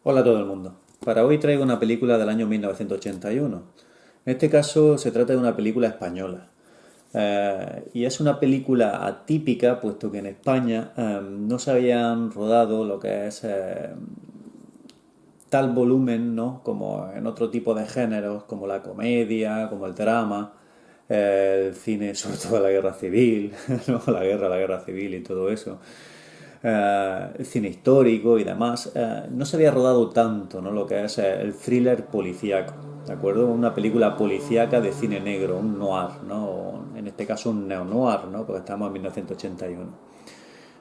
Hola a todo el mundo. Para hoy traigo una película del año 1981. En este caso se trata de una película española. Y es una película atípica, puesto que en España no se habían rodado lo que es tal volumen, ¿no? Como en otro tipo de géneros, como la comedia, como el drama, el cine, sobre todo la guerra civil, ¿no? La guerra civil y todo eso, el cine histórico y demás. No se había rodado tanto, ¿no? Lo que es el thriller policíaco, ¿de acuerdo? Una película policíaca de cine negro, un noir, ¿no? O en este caso un neo-noir, ¿no? Porque estamos en 1981.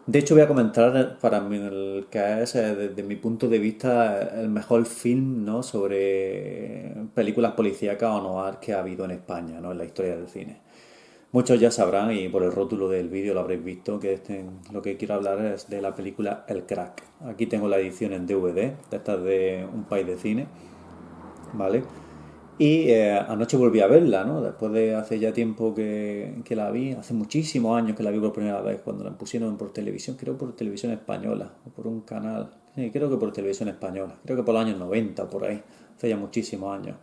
De hecho, voy a comentar para mí el que es, desde mi punto de vista, el mejor film, ¿no? Sobre películas policíacas o noir que ha habido en España, ¿no? En la historia del cine. Muchos ya sabrán, y por el rótulo del vídeo lo habréis visto, que lo que quiero hablar es de la película El Crack. Aquí tengo la edición en DVD, de estas de Un País de Cine, ¿vale? Y anoche volví a verla, ¿no? Después de hace ya tiempo que la vi, hace muchísimos años que la vi por primera vez, cuando la pusieron por televisión, creo por televisión española, o por un canal, sí, creo que por televisión española, creo que por los años 90, por ahí, hace ya muchísimos años.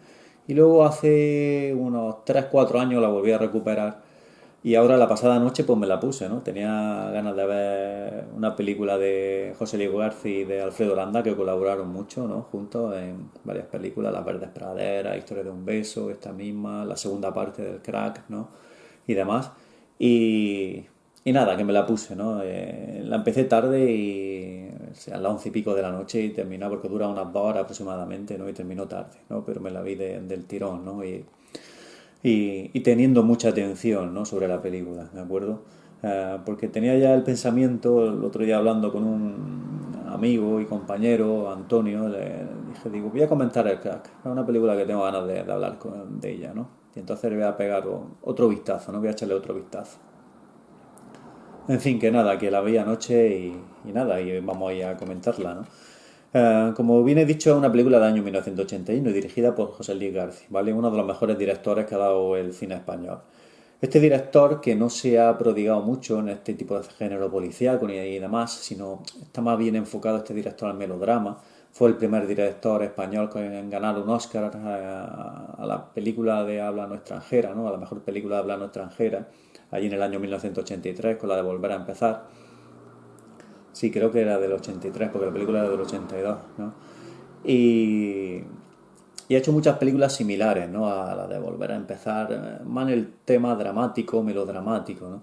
Y luego hace unos 3 4 años la volví a recuperar y ahora la pasada noche pues me la puse, ¿no? Tenía ganas de ver una película de José Luis García y de Alfredo Landa que colaboraron mucho, ¿no? Juntos en varias películas, Las Verdes Praderas, Historia de un beso, esta misma, la segunda parte del Crack, ¿no? Y demás. Y, y nada, que me la puse, ¿no? La empecé tarde y o sea, a las 11 y pico de la noche y terminó porque dura unas 2 horas aproximadamente, ¿no? Y terminó tarde, ¿no? Pero me la vi del tirón, ¿no? Y teniendo mucha atención, ¿no? Sobre la película, ¿de acuerdo? Porque tenía ya el pensamiento, el otro día hablando con un amigo y compañero, Antonio, le dije, digo, voy a comentar El Crack, es una película que tengo ganas de hablar de ella, ¿no? Y entonces le voy a pegar otro vistazo, ¿no? Voy a echarle otro vistazo. En fin, que nada, que la vi anoche y nada, y vamos a ir a comentarla, ¿no? Como bien he dicho, es una película del año 1981 y dirigida por José Luis García, ¿vale? Uno de los mejores directores que ha dado el cine español. Este director, que no se ha prodigado mucho en este tipo de género policíaco ni y demás, sino está más bien enfocado este director al melodrama, fue el primer director español en ganar un Oscar a la película de habla no extranjera, ¿no? A la mejor película de habla no extranjera, allí en el año 1983, con la de Volver a empezar. Sí, creo que era del 83, porque la película era del 82, ¿no? Y, y ha hecho muchas películas similares, ¿no? A la de Volver a empezar, más en el tema dramático, melodramático, ¿no?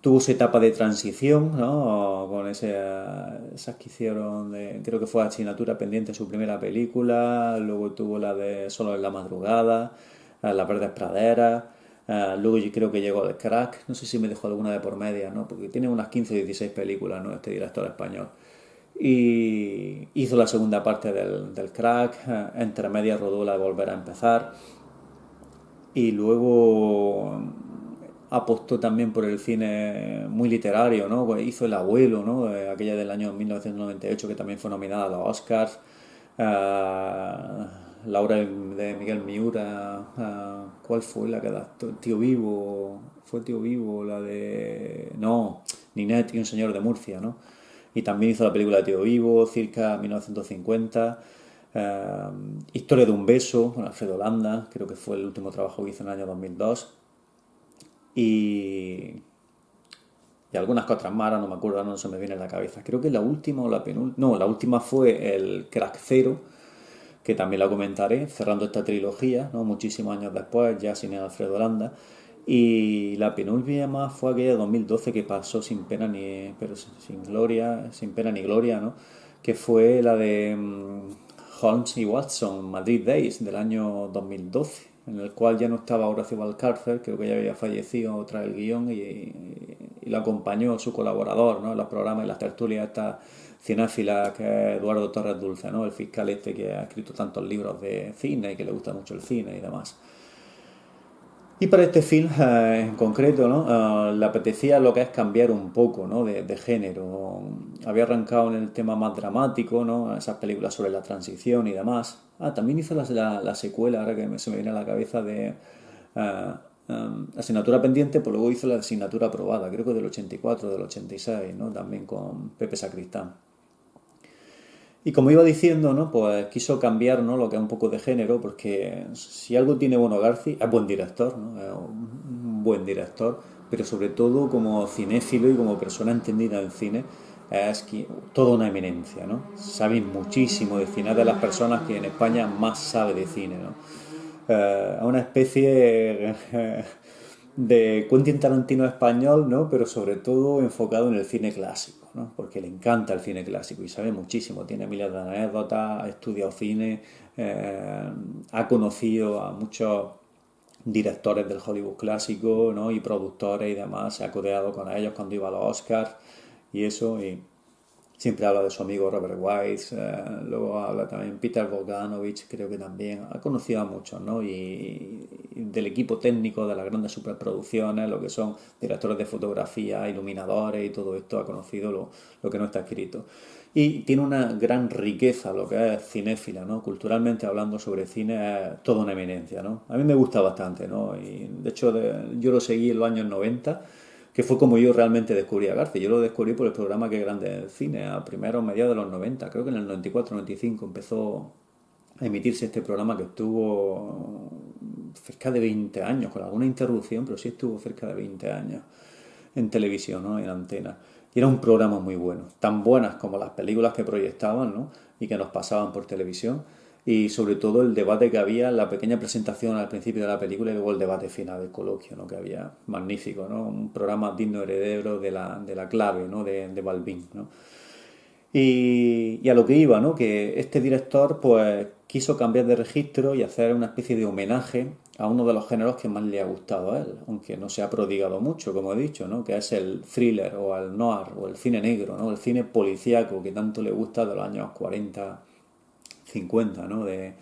Tuvo su etapa de transición, ¿no? Con esas que hicieron, creo que fue Asignatura Pendiente su primera película, luego tuvo la de Solo en la Madrugada, Las Verdes Praderas, luego yo creo que llegó el Crack, no sé si me dejó alguna de por media, ¿no? Porque tiene unas 15 o 16 películas, ¿no? Este director español. Y hizo la segunda parte del Crack, entre medias rodó la de Volver a empezar y luego apostó también por el cine muy literario, ¿no? Pues hizo El Abuelo, ¿no? Aquella del año 1998 que también fue nominada a los Oscars. La obra de Miguel Miura, ¿cuál fue la que da? Tío Vivo, fue Tío Vivo, la de... No, Ninette y un señor de Murcia, ¿no? Y también hizo la película de Tío Vivo, circa 1950. Eh, Historia de un beso, con Alfredo Landa, creo que fue el último trabajo que hizo en el año 2002. Y, y algunas que otras más, ahora no me acuerdo, ahora no se me viene a la cabeza. Creo que la última o la penúltima. No, la última fue el Crack Cero, que también la comentaré, cerrando esta trilogía, ¿no? Muchísimos años después, ya sin el Alfredo Landa. Y la penúltima fue aquella de 2012 que pasó sin pena ni, pero sin gloria, sin pena ni gloria, ¿no? Que fue la de Holmes y Watson, Madrid Days, del año 2012, en el cual ya no estaba Horacio Valcárcel, creo que ya había fallecido tras el guión y lo acompañó su colaborador, ¿no? En los programas y las tertulias esta cinéfila que es Eduardo Torres Dulce, ¿no? El fiscal este que ha escrito tantos libros de cine y que le gusta mucho el cine y demás. Y para este film en concreto, ¿no? Le apetecía lo que es cambiar un poco, ¿no? De género. Había arrancado en el tema más dramático, ¿no? Esas películas sobre la transición y demás. También hizo la secuela, ahora que se me viene a la cabeza, de Asignatura Pendiente, pues luego hizo la asignatura aprobada, creo que del 84, del 86, ¿no? También con Pepe Sacristán. Y como iba diciendo, ¿no? Pues quiso cambiar, ¿no? Lo que es un poco de género, porque si algo tiene bueno Garci, es buen director, ¿no? Es un buen director, pero sobre todo como cinéfilo y como persona entendida en cine, toda una eminencia, ¿no? Sabe muchísimo de cine, es de las personas que en España más sabe de cine, ¿no? A una especie de Quentin Tarantino español, ¿no? Pero sobre todo enfocado en el cine clásico, ¿no? Porque le encanta el cine clásico y sabe muchísimo, tiene miles de anécdotas, ha estudiado cine, ha conocido a muchos directores del Hollywood clásico, ¿no? Y productores y demás, se ha codeado con ellos cuando iba a los Oscars y eso, y siempre habla de su amigo Robert Wise, luego habla también Peter Bogdanovich, creo que también ha conocido a muchos, ¿no? Y del equipo técnico de las grandes superproducciones, lo que son directores de fotografía, iluminadores y todo esto, ha conocido lo que no está escrito. Y tiene una gran riqueza lo que es cinéfila, ¿no? Culturalmente hablando sobre cine es toda una eminencia, ¿no? A mí me gusta bastante, ¿no? Y de hecho yo lo seguí en los años 90, que fue como yo realmente descubrí a García. Yo lo descubrí por el programa Que Grande del Cine, a primeros, mediados de los 90, creo que en el 94-95 empezó a emitirse este programa que estuvo cerca de 20 años, con alguna interrupción, pero sí estuvo cerca de 20 años en televisión, ¿no? En antena. Y era un programa muy bueno, tan buenas como las películas que proyectaban, ¿no? Y que nos pasaban por televisión. Y sobre todo el debate que había, la pequeña presentación al principio de la película y luego el debate final del coloquio, ¿no? Que había magnífico, ¿no? Un programa digno heredero de la clave, ¿no? De Balbín, ¿no? Y a lo que iba, ¿no? Que este director pues quiso cambiar de registro y hacer una especie de homenaje a uno de los géneros que más le ha gustado a él, aunque no se ha prodigado mucho, como he dicho, ¿no? Que es el thriller o el noir o el cine negro, ¿no? El cine policíaco que tanto le gusta de los años 40, 50, ¿no? De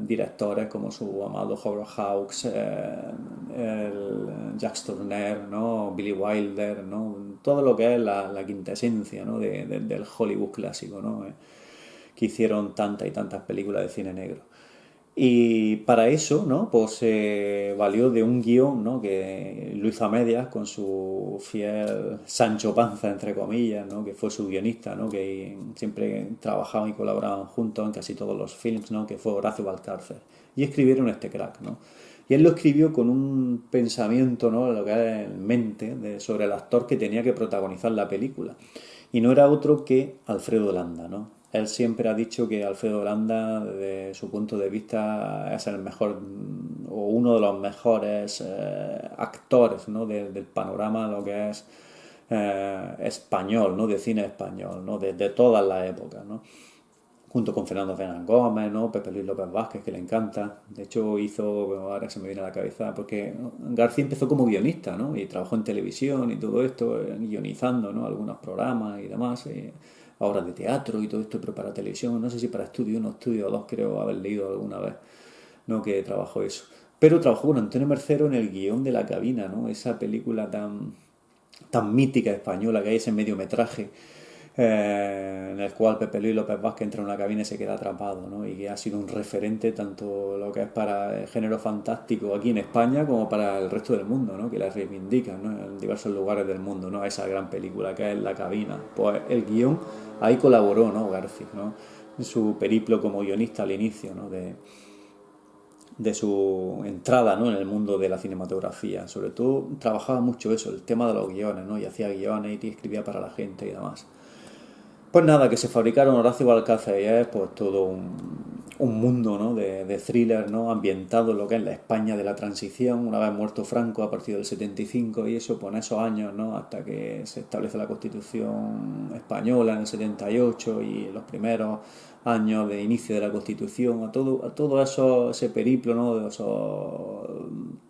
directores como su amado Howard Hawks, el Jacques Tourneur, ¿no? Billy Wilder, ¿no? Todo lo que es la quintesencia, ¿no? Del Hollywood clásico, ¿no? Que hicieron tantas y tantas películas de cine negro. Y para eso, ¿no? Pues se valió de un guión, ¿no? Que lo hizo a medias con su fiel Sancho Panza, entre comillas, ¿no? Que fue su guionista, ¿no? Que siempre trabajaban y colaboraban juntos en casi todos los films, ¿no? Que fue Horacio Valcárcel. Y escribieron este crack, ¿no? Y él lo escribió con un pensamiento, ¿no? Lo que era en mente sobre el actor que tenía que protagonizar la película. Y no era otro que Alfredo Landa, ¿no? Él siempre ha dicho que Alfredo Landa, desde su punto de vista, es el mejor o uno de los mejores actores, ¿no? Del panorama, lo que es español, ¿no? De cine español, ¿no? De todas las épocas, ¿no? Junto con Fernando Fernández Gómez, ¿no? Pepe Luis López Vázquez, que le encanta. De hecho, ahora se me viene a la cabeza, porque García empezó como guionista, ¿no? Y trabajó en televisión y todo esto, guionizando, ¿no? Algunos programas y demás, obras de teatro y todo esto, pero para televisión, no sé si para Estudio 1, Estudio 2, creo haber leído alguna vez, ¿no? Que trabajó eso. Pero trabajó con Antonio Mercero en el guión de La Cabina, ¿no? Esa película tan mítica española que hay, ese mediometraje en el cual Pepe Luis López Vázquez entra en una cabina y se queda atrapado, ¿no? Y que ha sido un referente tanto lo que es para el género fantástico aquí en España como para el resto del mundo, ¿no? Que la reivindican, ¿no? En diversos lugares del mundo, ¿no? Esa gran película que es La Cabina. Pues el guión ahí colaboró, ¿no? García, ¿no? En su periplo como guionista al inicio, ¿no? De su entrada, ¿no? En el mundo de la cinematografía. Sobre todo trabajaba mucho eso, el tema de los guiones, ¿no? Y hacía guiones y escribía para la gente y demás. Pues nada, que se fabricaron Horacio Balcázar y es pues todo un mundo, ¿no? de thriller, ¿no? Ambientado en lo que es la España de la transición, una vez muerto Franco a partir del 75 y eso, pues en esos años, ¿no? Hasta que se establece la Constitución española en el 78 y los primeros años de inicio de la Constitución, a todo eso, ese periplo, ¿no? De esos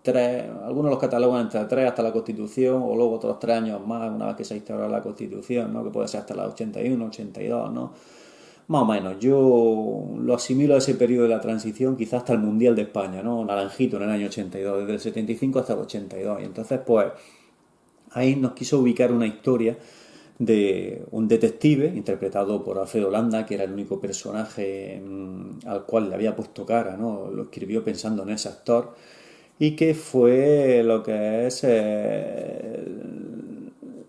tres, algunos los catalogan entre tres hasta la Constitución o luego otros 3 años más una vez que se ha instaurado la Constitución, ¿no? Que puede ser hasta la 81, 82, ¿no? Más o menos, yo lo asimilo a ese periodo de la transición, quizás hasta el Mundial de España, ¿no? Naranjito en el año 82, desde el 75 hasta el 82. Y entonces, pues, ahí nos quiso ubicar una historia de un detective interpretado por Alfredo Landa, que era el único personaje al cual le había puesto cara, ¿no? Lo escribió pensando en ese actor y que fue lo que es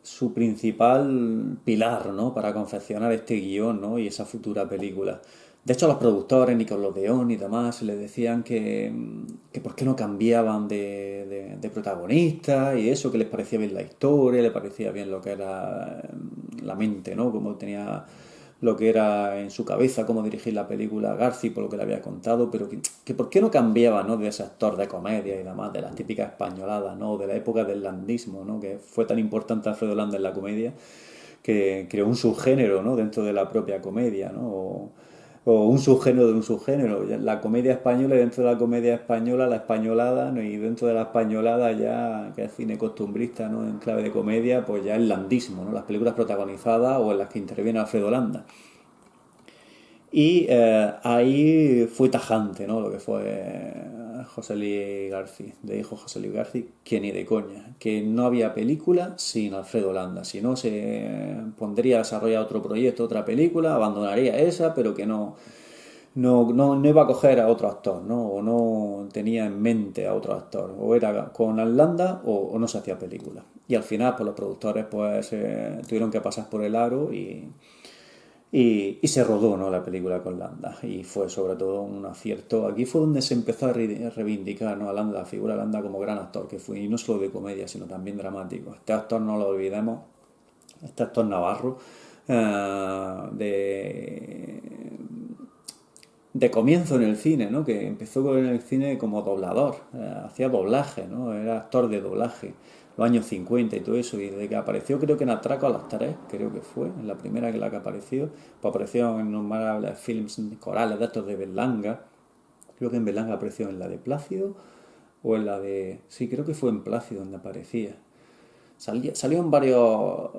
su principal pilar, ¿no? Para confeccionar este guión, ¿no? Y esa futura película. De hecho, los productores, Nickelodeon y demás, le decían que por qué no cambiaban de protagonista y eso, que les parecía bien la historia, les parecía bien lo que era la mente, ¿no? Cómo tenía lo que era en su cabeza, cómo dirigir la película a Garci, por lo que le había contado, pero que por qué no cambiaba, ¿no? De ese actor de comedia y demás, de las típicas españoladas, ¿no? De la época del landismo, ¿no? Que fue tan importante Alfredo Landa en la comedia que creó un subgénero, ¿no? Dentro de la propia comedia, ¿no? O un subgénero de un subgénero. La comedia española y dentro de la comedia española la españolada, ¿no? Y dentro de la españolada ya, que es cine costumbrista, ¿no? En clave de comedia, pues ya el landismo, ¿no? Las películas protagonizadas o en las que interviene Alfredo Landa. Y ahí fue tajante, ¿no? Lo que fue José Luis García, le dijo José Luis García que ni de coña, que no había película sin Alfredo Landa, si no se pondría a desarrollar otro proyecto, otra película, abandonaría esa, pero que no iba a coger a otro actor, ¿no? O no tenía en mente a otro actor, o era con Landa o no se hacía película. Y al final, pues los productores pues tuvieron que pasar por el aro y se rodó, ¿no? La película con Landa y fue sobre todo un acierto. Aquí fue donde se empezó a reivindicar, ¿no? A Landa, la figura de Landa como gran actor que fue, y no solo de comedia sino también dramático. Este actor no lo olvidemos, este actor navarro de comienzo en el cine, ¿no? Que empezó en el cine como doblador, hacía doblaje, ¿no? Era actor de doblaje, los años 50 y todo eso, y desde que apareció, creo que en Atraco a las 3, creo que fue, en la primera que la que apareció, pues apareció en innumerables films corales de estos de Berlanga, creo que en Berlanga apareció en la de Plácido, o en la de... sí, creo que fue en Plácido donde aparecía. Salió en varios,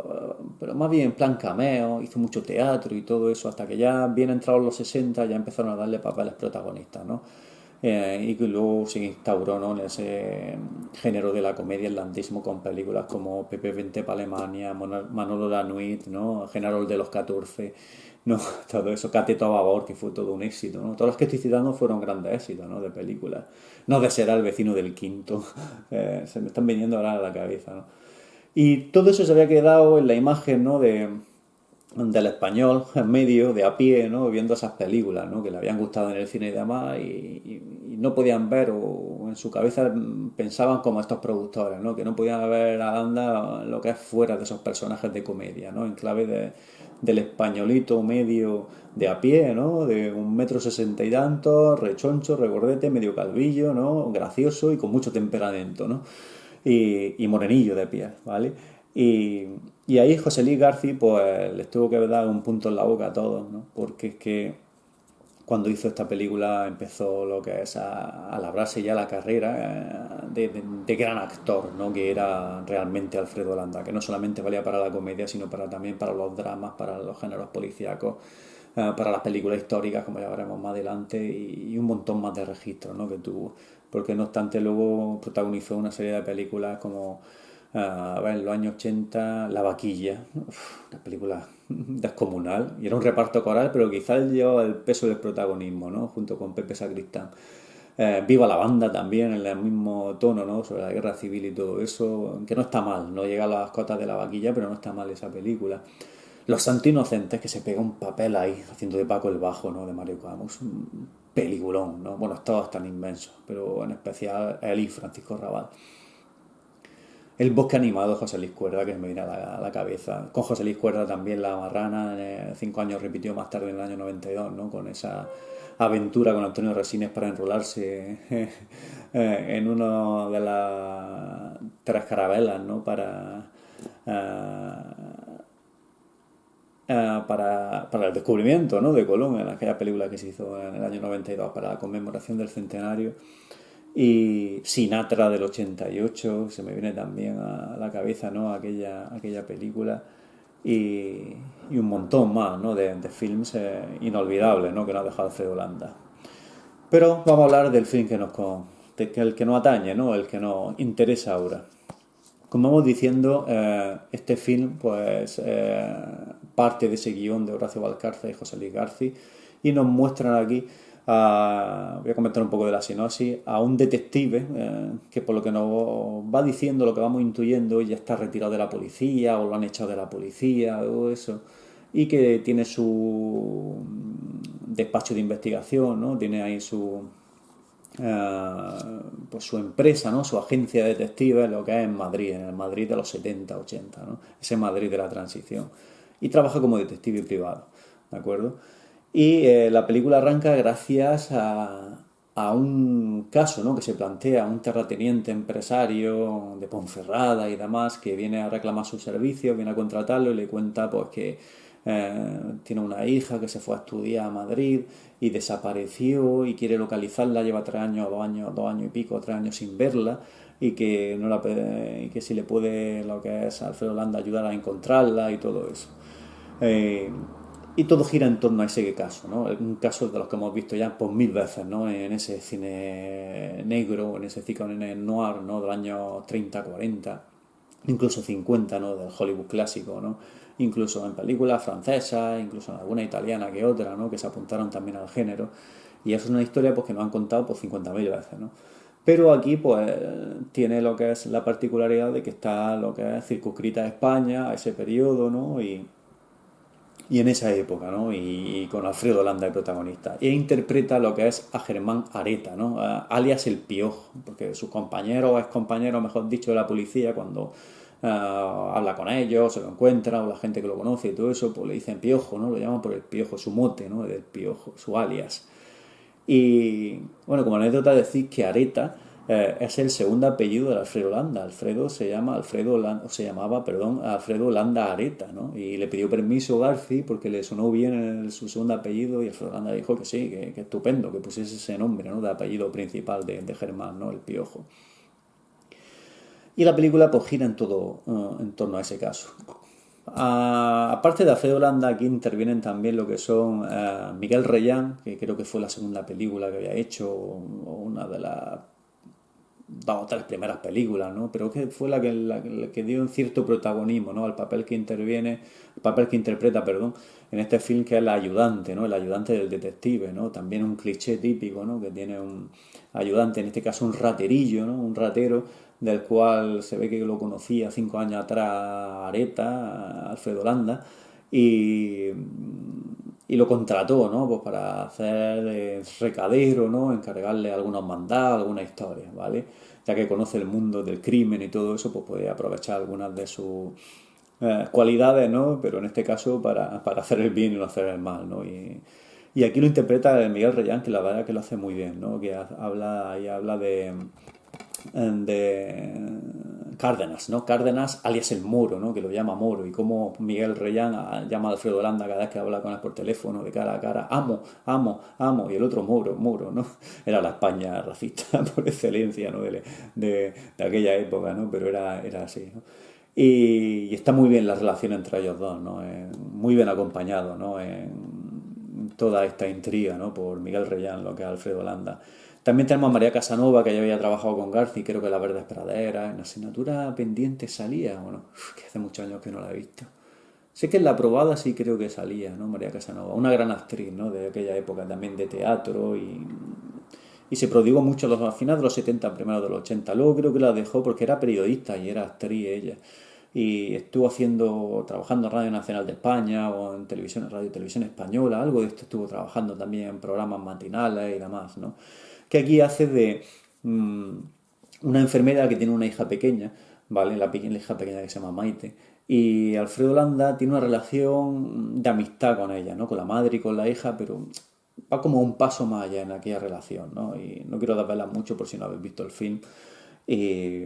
pero más bien en plan cameo, hizo mucho teatro y todo eso, hasta que ya bien entrados los 60 ya empezaron a darle papeles protagonistas, ¿no? Y que luego se instauró, ¿no? En ese género de la comedia irlandismo con películas como Pepe Vente para Alemania, Manolo Lanuit, ¿no? Genaro el de los 14, ¿no? Todo eso, Cateto a Babor, que fue todo un éxito, ¿no? Todos los que estoy citando fueron grandes éxitos, ¿no? De películas. No de ser el vecino del quinto, se me están viniendo ahora a la cabeza, ¿no? Y todo eso se había quedado en la imagen, ¿no? Del español en medio, de a pie, ¿no? Viendo esas películas, ¿no? Que le habían gustado en el cine y demás, y no podían ver, o en su cabeza pensaban como estos productores, ¿no? Que no podían ver a Landa lo que es fuera de esos personajes de comedia, ¿no? En clave del españolito medio de a pie, ¿no? De 1,60 m y tanto, rechoncho, regordete, medio calvillo, ¿no? Gracioso y con mucho temperamento, ¿no? Y morenillo de piel, ¿vale? Y, y ahí José Luis García pues les tuvo que dar un punto en la boca a todos, ¿no? Porque es que cuando hizo esta película empezó lo que es a labrarse ya la carrera de gran actor, ¿no? Que era realmente Alfredo Landa, que no solamente valía para la comedia, sino también para los dramas, para los géneros policíacos, para las películas históricas, como ya veremos más adelante, y un montón más de registros, ¿no? Que tuvo. Porque no obstante luego protagonizó una serie de películas como a ver, en los años 80, La Vaquilla, una película descomunal, y era un reparto coral, pero quizás llevaba el peso del protagonismo, ¿no? Junto con Pepe Sacristán. Viva la banda también, en el mismo tono, ¿no? Sobre la guerra civil y todo eso, que no está mal, no llega a las cotas de La Vaquilla, pero no está mal esa película. Los Santos Inocentes, que se pega un papel ahí, haciendo de Paco el Bajo, ¿no? De Mario Camus, un peliculón, ¿no? Bueno, todos están inmensos, pero en especial él y Francisco Rabal. El bosque animado de José Luis Cuerda, que me viene a la cabeza. Con José Luis Cuerda también La Marrana, 5 años repitió más tarde en el año 92, ¿no? Con esa aventura con Antonio Resines para enrolarse en una de las tres carabelas, ¿no? Para el descubrimiento, ¿no? De Colón, en aquella película que se hizo en el año 92 para la conmemoración del centenario. Y Sinatra del 88, se me viene también a la cabeza, ¿no? Aquella película. Y un montón más, ¿no? De films inolvidables, ¿no? Que nos ha dejado Alfredo Landa. Pero vamos a hablar del film el que nos atañe, ¿no? El que nos interesa ahora. Como vamos diciendo, este film, pues, parte de ese guión de Horacio Valcárcel y José Luis García, y nos muestran aquí, voy a comentar un poco de la sinopsis, a un detective que por lo que nos va diciendo, lo que vamos intuyendo, ya está retirado de la policía o lo han echado de la policía o eso, y que tiene su despacho de investigación, ¿no? Tiene ahí pues su empresa, ¿no? Su agencia de detectives, lo que es en Madrid, en el Madrid de los 70, 80, ¿no? Ese Madrid de la transición. Y trabaja como detective privado, ¿de acuerdo? Y la película arranca gracias a un caso, ¿no? Que se plantea, un terrateniente empresario de Ponferrada y demás que viene a reclamar sus servicios, viene a contratarlo y le cuenta pues que tiene una hija que se fue a estudiar a Madrid y desapareció y quiere localizarla, lleva 3 años, 2 años, 2 años y pico, 3 años sin verla y que, no la, y que si le puede lo que es Alfredo Landa ayudar a encontrarla y todo eso. Eh, y todo gira en torno a ese caso, ¿no? Un caso de los que hemos visto ya por 1000 veces, ¿no? En ese cine negro, en ese cine noir, ¿no? De los años 30, 40, incluso 50, ¿no? Del Hollywood clásico, ¿no? Incluso en películas francesas, incluso en alguna italiana que otra, ¿no? Que se apuntaron también al género. Y eso es una historia pues, que nos han contado por 50.000 veces, ¿no? Pero aquí pues tiene lo que es la particularidad de que está lo que es circunscrita a España, a ese periodo, ¿no? Y en esa época, ¿no? Y con Alfredo Landa de protagonista. E interpreta lo que es a Germán Areta, ¿no? Alias el Piojo, porque sus compañeros o excompañeros, mejor dicho, de la policía, cuando habla con ellos, se lo encuentra, o la gente que lo conoce y todo eso, pues le dicen Piojo, ¿no? Lo llaman por el Piojo, su mote, ¿no? Del Piojo, su alias. Y bueno, como anécdota decir que Areta es el segundo apellido de Alfredo Landa. Alfredo se llama Alfredo Landa, o se llamaba, perdón, Alfredo Landa Areta, ¿no? Y le pidió permiso Garci porque le sonó bien su segundo apellido y Alfredo Landa dijo que sí, que estupendo, que pusiese ese nombre, ¿no? De apellido principal de Germán, ¿no? El Piojo. Y la película pues gira en todo en torno a ese caso. Aparte de Alfredo Landa, aquí intervienen también lo que son Miguel Reyán, que creo que fue la segunda película que había hecho, o una de las 2 o 3 primeras películas, ¿no? Pero que fue la que dio un cierto protagonismo, ¿no? Al papel que interviene, el papel que interpreta, perdón, en este film que es el ayudante, ¿no? El ayudante del detective, ¿no? También un cliché típico, ¿no? Que tiene un ayudante, en este caso un raterillo, ¿no? Un ratero del cual se ve que lo conocía 5 años atrás Areta, Alfredo Landa, y, y lo contrató, ¿no? Pues para hacer recadero, ¿no? Encargarle algunos mandados, algunas historias, ¿vale? Ya que conoce el mundo del crimen y todo eso, pues puede aprovechar algunas de sus cualidades, ¿no? Pero en este caso para hacer el bien y no hacer el mal, ¿no? Y aquí lo interpreta el Miguel Reyán, que la verdad es que lo hace muy bien, ¿no? Que habla de Cárdenas, ¿no? Cárdenas alias el Moro, ¿no? Que lo llama Moro, y como Miguel Reyán llama a Alfredo Landa cada vez que habla con él por teléfono, de cara a cara, amo, amo, amo, y el otro Moro, Moro, ¿no? Era la España racista por excelencia, ¿no? De aquella época, ¿no? Pero era así, ¿no? Y está muy bien la relación entre ellos dos, ¿no? Muy bien acompañado, ¿no? En toda esta intriga, ¿no? Por Miguel Reyán, lo que es Alfredo Landa. También tenemos a María Casanova, que ya había trabajado con Garci, creo que La Verde Pradera, en asignatura pendiente salía, bueno, que hace muchos años que no la he visto. Sé que en la aprobada sí creo que salía, ¿no? María Casanova, una gran actriz, ¿no? De aquella época también de teatro y se prodigó mucho a finales de los 70, primeros de los 80. Luego creo que la dejó porque era periodista y era actriz ella. Y estuvo trabajando en Radio Nacional de España o en televisión, Radio Televisión Española, algo de esto estuvo trabajando también en programas matinales y demás, ¿no? Que aquí hace de una enfermera que tiene una hija pequeña, ¿vale? La hija pequeña que se llama Maite. Y Alfredo Landa tiene una relación de amistad con ella, ¿no? Con la madre y con la hija, pero va como un paso más allá en aquella relación, ¿no? Y no quiero desvelar mucho por si no habéis visto el film. Y,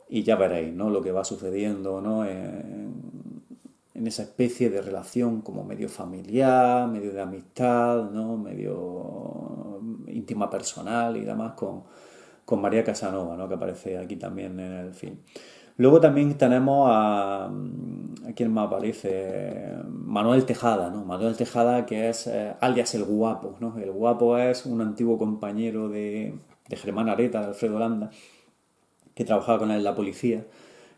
y ya veréis, ¿no? Lo que va sucediendo, ¿no? En esa especie de relación como medio familiar, medio de amistad, ¿no? Medio íntima personal y demás con María Casanova, ¿no? Que aparece aquí también en el film. Luego también tenemos a quién más aparece, Manuel Tejada, ¿no? Manuel Tejada, que es alias el Guapo, ¿no? El Guapo es un antiguo compañero de Germán Areta, de Alfredo Landa, que trabajaba con él en la policía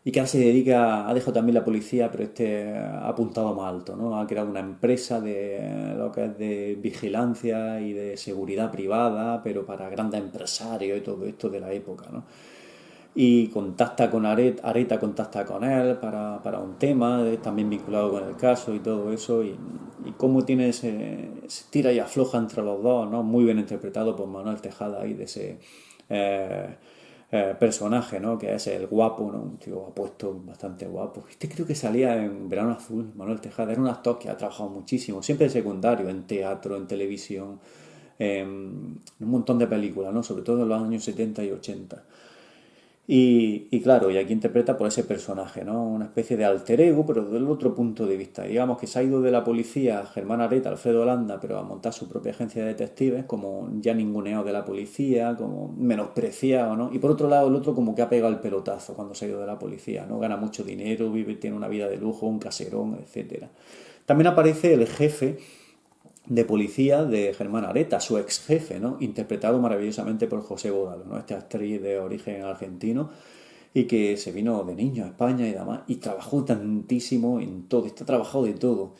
y que ahora se dedica, ha dejado también la policía, pero ha apuntado más alto, ¿no? Ha creado una empresa de lo que es de vigilancia y de seguridad privada, pero para grandes empresarios y todo esto de la época, ¿no? Y contacta con Areta contacta con él para un tema, también vinculado con el caso y todo eso, y cómo tiene ese tira y afloja entre los dos, ¿no? Muy bien interpretado por Manuel Tejada ahí de ese eh, personaje, ¿no? Que es el guapo, ¿no? Un tío apuesto, bastante guapo. Este creo que salía en Verano Azul, Manuel Tejada, era un actor que ha trabajado muchísimo, siempre de secundario, en teatro, en televisión, en un montón de películas, ¿no? Sobre todo en los años 70 y 80. Y claro, y aquí interpreta por ese personaje, ¿no? Una especie de alter ego, pero desde el otro punto de vista. Digamos que se ha ido de la policía Germán Areta, Alfredo Landa, pero a montar su propia agencia de detectives, como ya ninguneado de la policía, como menospreciado, ¿no? Y por otro lado, el otro como que ha pegado el pelotazo cuando se ha ido de la policía, ¿no? Gana mucho dinero, vive, tiene una vida de lujo, un caserón, etcétera. También aparece el jefe de policía de Germán Areta, su ex jefe, ¿no? Interpretado maravillosamente por José Bodalo, ¿no? Esta actriz de origen argentino y que se vino de niño a España y demás y trabajó tantísimo en todo, está trabajado de todo,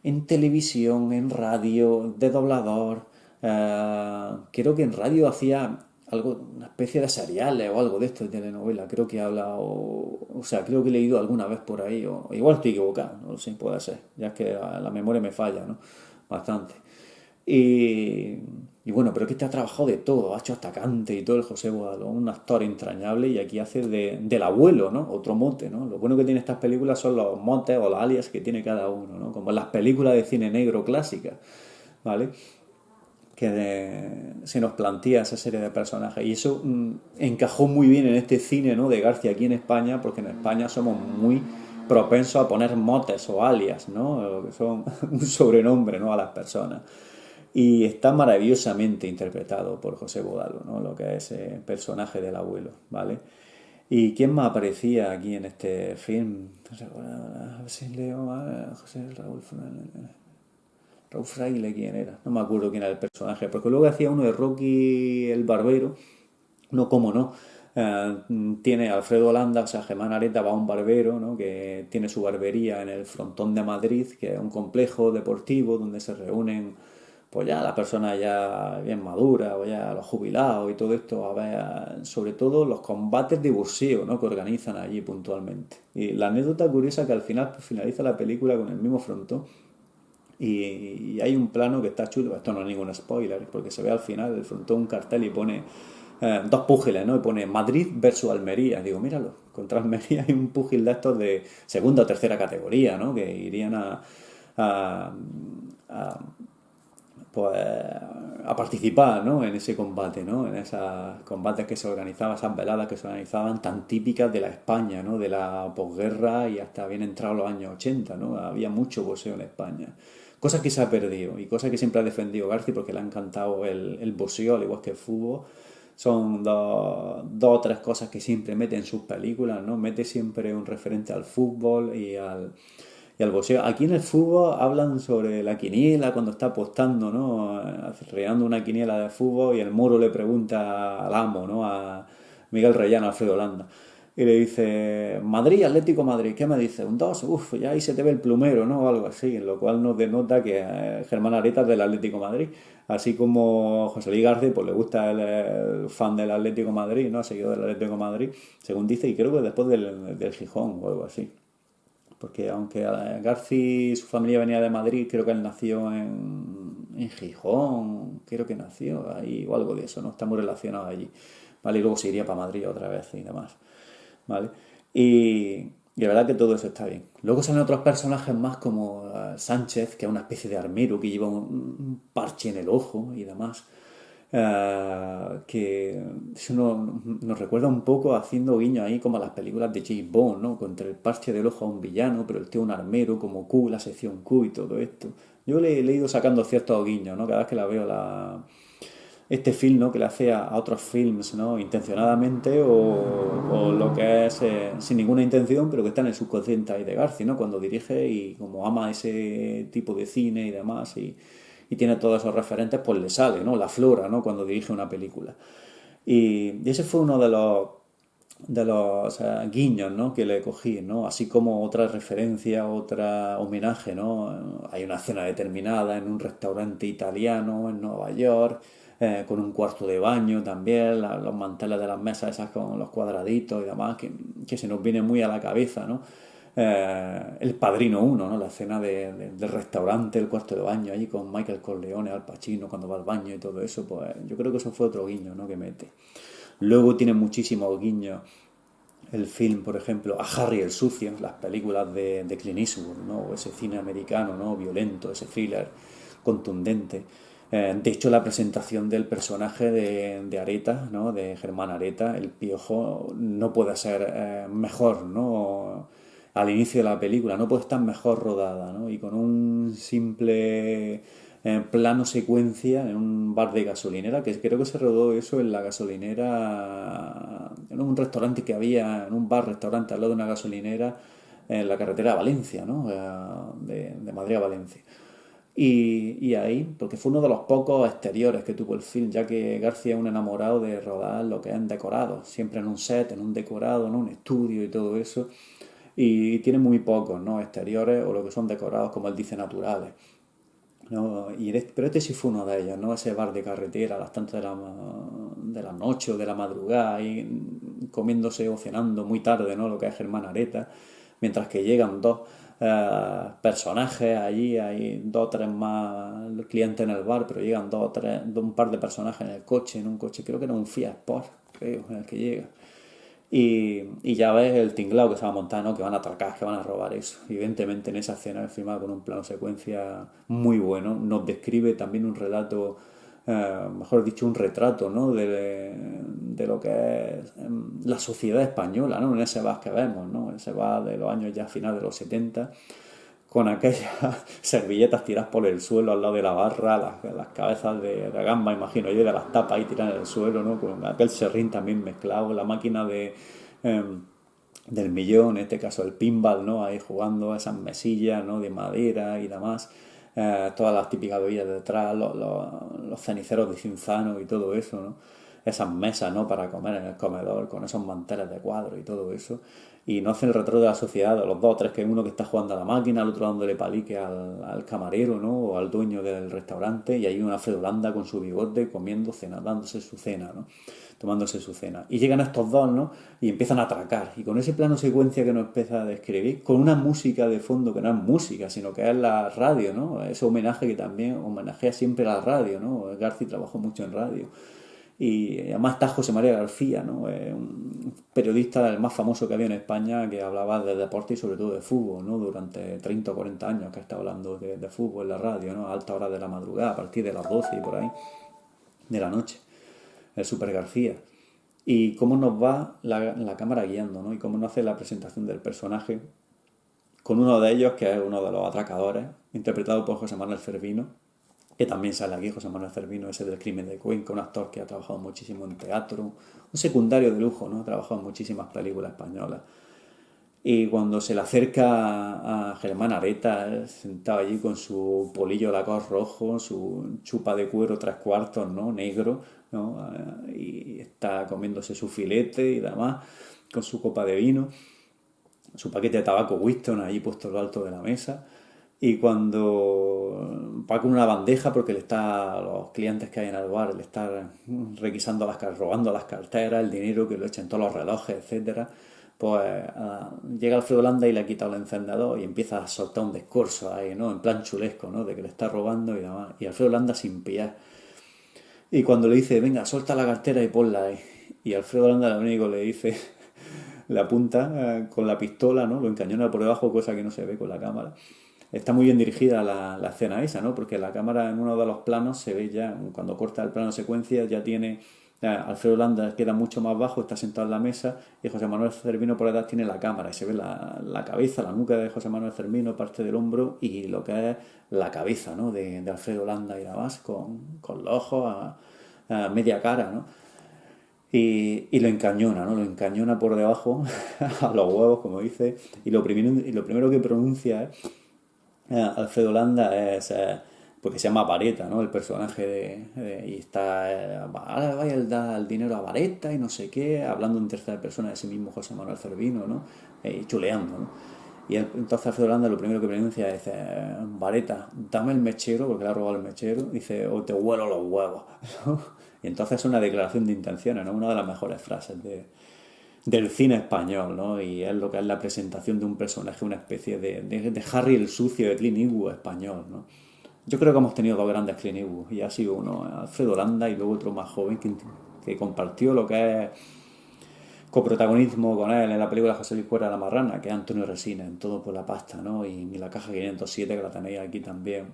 en televisión, en radio, de doblador, creo que en radio hacía algo, una especie de seriales o algo de esto de telenovela, creo que habla, o sea, creo que he leído alguna vez por ahí, o igual estoy equivocado, no lo sé, puede ser, ya es que la memoria me falla, ¿no? Bastante. Y, y bueno, pero que este ha trabajado de todo, ha hecho hasta cante y todo el José Guadalón, un actor entrañable y aquí hace del abuelo, ¿no? Otro mote, ¿no? Lo bueno que tiene estas películas son los motes o los alias que tiene cada uno, ¿no? Como en las películas de cine negro clásicas, ¿vale? Se nos plantea esa serie de personajes y eso encajó muy bien en este cine, ¿no? De García aquí en España, porque en España somos muy propensos a poner motes o alias, ¿no? Lo que son un sobrenombre, ¿no? A las personas. Y está maravillosamente interpretado por José Bodalo, ¿no? Lo que es ese personaje del abuelo, ¿vale? ¿Y quién más aparecía aquí en este film? A ver si leo José Raúl Fraile, ¿quién era? No me acuerdo quién era el personaje, porque luego hacía uno de Rocky el Barbero, no, cómo no. Eh, Tiene Alfredo Holanda, o sea, Germán Areta va a un barbero, ¿no? Que tiene su barbería en el Frontón de Madrid, que es un complejo deportivo donde se reúnen pues ya las personas ya bien maduras o ya los jubilados y todo esto, a ver, sobre todo los combates de boxeo, ¿no? Que organizan allí puntualmente. Y la anécdota curiosa es que al final pues, finaliza la película con el mismo frontón y hay un plano que está chulo, esto no es ningún spoiler, porque se ve al final del frontón un cartel y pone dos púgiles, ¿no? Y pone Madrid versus Almería. Digo, míralo, contra Almería hay un púgil de estos de segunda o tercera categoría, ¿no? Que irían a, a pues a participar, ¿no? En ese combate, ¿no? En esos combates que se organizaban, esas veladas que se organizaban tan típicas de la España, ¿no? De la posguerra y hasta bien entrados los años 80, ¿no? Había mucho boxeo en España. Cosa que se ha perdido y cosa que siempre ha defendido García porque le ha encantado el boxeo, al igual que el fútbol. Son dos o tres cosas que siempre mete en sus películas, ¿no? Mete siempre un referente al fútbol y al boxeo. Aquí en el fútbol hablan sobre la quiniela cuando está apostando, ¿no? Reando una quiniela de fútbol y el Moro le pregunta al amo, ¿no? A Miguel Reyano, Alfredo Landa. Y le dice, Madrid, Atlético Madrid, ¿qué me dice? Un 2, uff, ya ahí se te ve el plumero, ¿no? O algo así, en lo cual nos denota que Germán Areta es del Atlético Madrid, así como José Luis García, pues le gusta el fan del Atlético Madrid, ¿no? Seguido del Atlético Madrid, según dice, y creo que después del Gijón o algo así. Porque aunque Garci, su familia venía de Madrid, creo que él nació en Gijón, creo que nació ahí o algo de eso, ¿no? Está muy relacionado allí, ¿vale? Y luego se iría para Madrid otra vez y demás, ¿vale? Y la verdad que todo eso está bien. Luego salen otros personajes más como Sánchez, que es una especie de armero que lleva un parche en el ojo y demás que eso nos recuerda un poco haciendo guiño ahí como a las películas de James Bond, ¿no? Contra el parche del ojo a un villano, pero el tío un armero como Q, la sección Q y todo esto. Yo le he ido sacando ciertos guiños, ¿no? Cada vez que la veo este film, ¿no? Que le hace a otros films, ¿no? Intencionadamente o lo que es sin ninguna intención, pero que está en el subconsciente ahí de Garci, ¿no? Cuando dirige y como ama ese tipo de cine y demás y tiene todos esos referentes, pues le sale, ¿no? La flora, ¿no? Cuando dirige una película. Y ese fue uno de los guiños, ¿no? que le cogí, ¿no? Así como otra referencia, otra homenaje, ¿no? Hay una escena determinada en un restaurante italiano en Nueva York, con un cuarto de baño también, los manteles de las mesas esas con los cuadraditos y demás, que se nos viene muy a la cabeza, ¿no? El Padrino uno, ¿no? La escena del restaurante, el cuarto de baño, allí con Michael Corleone, Al Pacino cuando va al baño y todo eso, pues yo creo que eso fue otro guiño, ¿no? que mete. Luego tiene muchísimos guiños el film, por ejemplo, a Harry el Sucio, las películas de Clint Eastwood, ¿no? O ese cine americano, ¿no? Violento, ese thriller contundente. De hecho, la presentación del personaje de Areta, ¿no? De Germán Areta, el Piojo, no puede ser mejor, ¿no? Al inicio de la película, no puede estar mejor rodada, ¿no? Y con un simple plano secuencia en un bar de gasolinera, que creo que se rodó eso en la gasolinera, en un restaurante que había, en un bar-restaurante al lado de una gasolinera en la carretera a Valencia, ¿no? De Madrid a Valencia. Y ahí, porque fue uno de los pocos exteriores que tuvo el film, ya que García es un enamorado de rodar lo que es en decorado, siempre en un set, en un decorado, ¿no? Un estudio y todo eso. Y tiene muy pocos, ¿no? Exteriores o lo que son decorados, como él dice, naturales. ¿No? Pero este sí fue uno de ellos, ¿no? Ese bar de carretera a las tantas de la noche o de la madrugada, ahí comiéndose o cenando muy tarde, ¿no? Lo que es Germán Areta, mientras que llegan dos personajes allí, hay dos o tres más clientes en el bar, pero llegan dos o tres, un par de personajes en el coche, en un coche, creo que era un Fiat Sport, creo, en el que llega. Y ya ves el tinglado que se va a montar, ¿no? Que van a atracar, que van a robar eso. Evidentemente en esa escena filmada con un plano secuencia muy bueno, nos describe también un relato, mejor dicho, un retrato, ¿no? De lo que es la sociedad española, ¿no? En ese bar que vemos, ¿no? Ese bar de los años ya finales de los 70 con aquellas servilletas tiradas por el suelo al lado de la barra, las cabezas de gamba, imagino yo, de las tapas ahí tiradas en el suelo, ¿no? Con aquel serrín también mezclado, la máquina del millón, en este caso el pinball, ¿no? Ahí jugando esas mesillas, ¿no? De madera y demás, todas las típicas bebidas detrás, los ceniceros de Cinzano y todo eso, ¿no? Esas mesas, ¿no? Para comer en el comedor, con esos manteles de cuadro y todo eso. Y no hacen el retrato de la sociedad, de los dos o tres, que hay uno que está jugando a la máquina, el otro dándole palique al camarero, ¿no? O al dueño del restaurante, y hay una Alfredo Landa con su bigote comiendo cena, dándose su cena, ¿no? Tomándose su cena. Y llegan estos dos, ¿no? Y empiezan a atracar. Y con ese plano secuencia que nos empieza a describir, con una música de fondo que no es música, sino que es la radio, ¿no? Ese homenaje que también homenajea siempre a la radio, ¿no? García trabajó mucho en radio. Y además está José María García, ¿no? Un periodista el más famoso que había en España, que hablaba de deporte y sobre todo de fútbol, ¿no? Durante 30 o 40 años que está hablando de fútbol en la radio, ¿no? A alta hora de la madrugada, a partir de las 12 y por ahí de la noche. El Super García. Y cómo nos va la cámara guiando, ¿no? Y cómo nos hace la presentación del personaje con uno de ellos, que es uno de los atracadores, interpretado por José Manuel Cervino, que también sale aquí, José Manuel Cervino, ese del Crimen de Cuenca, un actor que ha trabajado muchísimo en teatro, un secundario de lujo, ¿no? Ha trabajado en muchísimas películas españolas. Y cuando se le acerca a Germán Areta, sentado allí con su polillo Lacoste rojo, su chupa de cuero 3/4, ¿no? Negro, ¿no? Y está comiéndose su filete y demás, con su copa de vino, su paquete de tabaco Winston ahí puesto en lo alto de la mesa. Y cuando va con una bandeja, porque le está a los clientes que hay en el bar, le está requisando robando las carteras, el dinero que lo echan todos los relojes, etcétera, pues llega Alfredo Landa y le ha quitado el encendedor y empieza a soltar un discurso ahí, ¿no? En plan chulesco, ¿no? De que le está robando y demás. Y Alfredo Landa sin pillar. Y cuando le dice, venga, suelta la cartera y ponla ahí. Y Alfredo Landa lo único le dice, le apunta con la pistola, ¿no? Lo encañona por debajo, cosa que no se ve con la cámara. Está muy bien dirigida la escena esa, ¿no? Porque la cámara en uno de los planos se ve ya, cuando corta el plano secuencia, ya tiene Alfredo Landa queda mucho más bajo, está sentado en la mesa y José Manuel Cervino por detrás tiene la cámara y se ve la cabeza, la nuca de José Manuel Cervino, parte del hombro y lo que es la cabeza, ¿no? de Alfredo Landa y demás, con los ojos a media cara, ¿no? Y lo encañona, ¿no? Lo encañona por debajo a los huevos, como dice, y lo primero que pronuncia es Alfredo Landa es porque se llama Vareta, ¿no? El personaje y está, ahora vaya a dar el dinero a Vareta y no sé qué, hablando en tercera persona de sí mismo José Manuel Cervino, ¿no? Y chuleando, ¿no? Y entonces Alfredo Landa lo primero que pronuncia es, Vareta, dame el mechero, porque le ha robado el mechero, dice, o te huelo los huevos, ¿no? Y entonces es una declaración de intenciones, ¿no? Una de las mejores frases del cine español, ¿no? Y es lo que es la presentación de un personaje, una especie de Harry el sucio de Clint Eastwood español, ¿no? Yo creo que hemos tenido dos grandes Clint Eastwood, y ha sido uno, Alfredo Landa, y luego otro más joven que compartió lo que es coprotagonismo con él en la película José Luis Cuerda de la Marrana, que es Antonio Resina, en Todo por la Pasta, ¿no? Y la caja 507, que la tenéis aquí también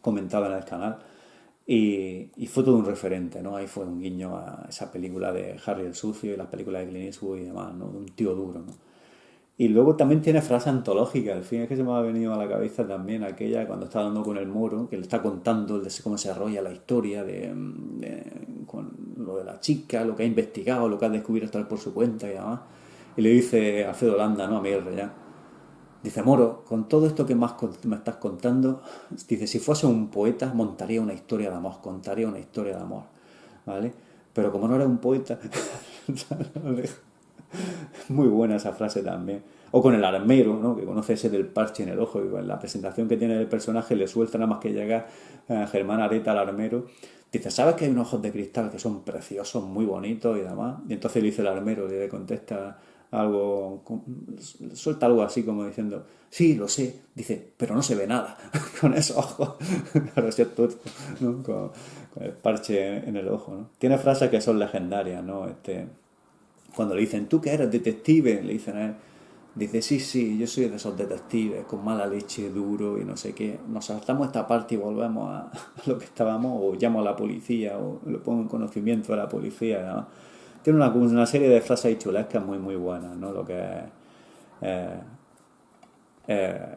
comentada en el canal. Y fue todo un referente, ¿no? Ahí fue un guiño a esa película de Harry el Sucio y las películas de Clint Eastwood y demás, ¿no? De un tío duro, ¿no? Y luego también tiene frase antológica, al fin es que se me ha venido a la cabeza también aquella cuando está dando con el moro, que le está contando cómo se desarrolla la historia con lo de la chica, lo que ha investigado, lo que ha descubierto él por su cuenta y demás. Y le dice a Alfredo Landa, ¿no? A Miguel Reyán. Dice, Moro, con todo esto que me estás contando, dice, si fuese un poeta montaría una historia de amor, contaría una historia de amor, ¿vale? Pero como no eres un poeta, muy buena esa frase también. O con el armero, ¿no? Que conoce ese del parche en el ojo. Y con la presentación que tiene el personaje le suelta nada más que llega Germán Areta al armero. Dice, ¿sabes que hay unos ojos de cristal que son preciosos, muy bonitos y demás? Y entonces le dice el armero, le contesta algo, suelta algo así como diciendo, sí, lo sé. Dice, pero no se ve nada con esos ojos. Claro, sí es tuerto, ¿no? Con el parche en el ojo, ¿no? Tiene frases que son legendarias, ¿no? Cuando le dicen, ¿tú que eres detective? Le dicen a él, dice, sí, sí, yo soy de esos detectives con mala leche, duro y no sé qué. Nos saltamos esta parte y volvemos a lo que estábamos, o llamo a la policía, o lo pongo en conocimiento de la policía, ¿no? Tiene una serie de frases chulescas muy, muy buenas, ¿no? Lo que es eh, eh,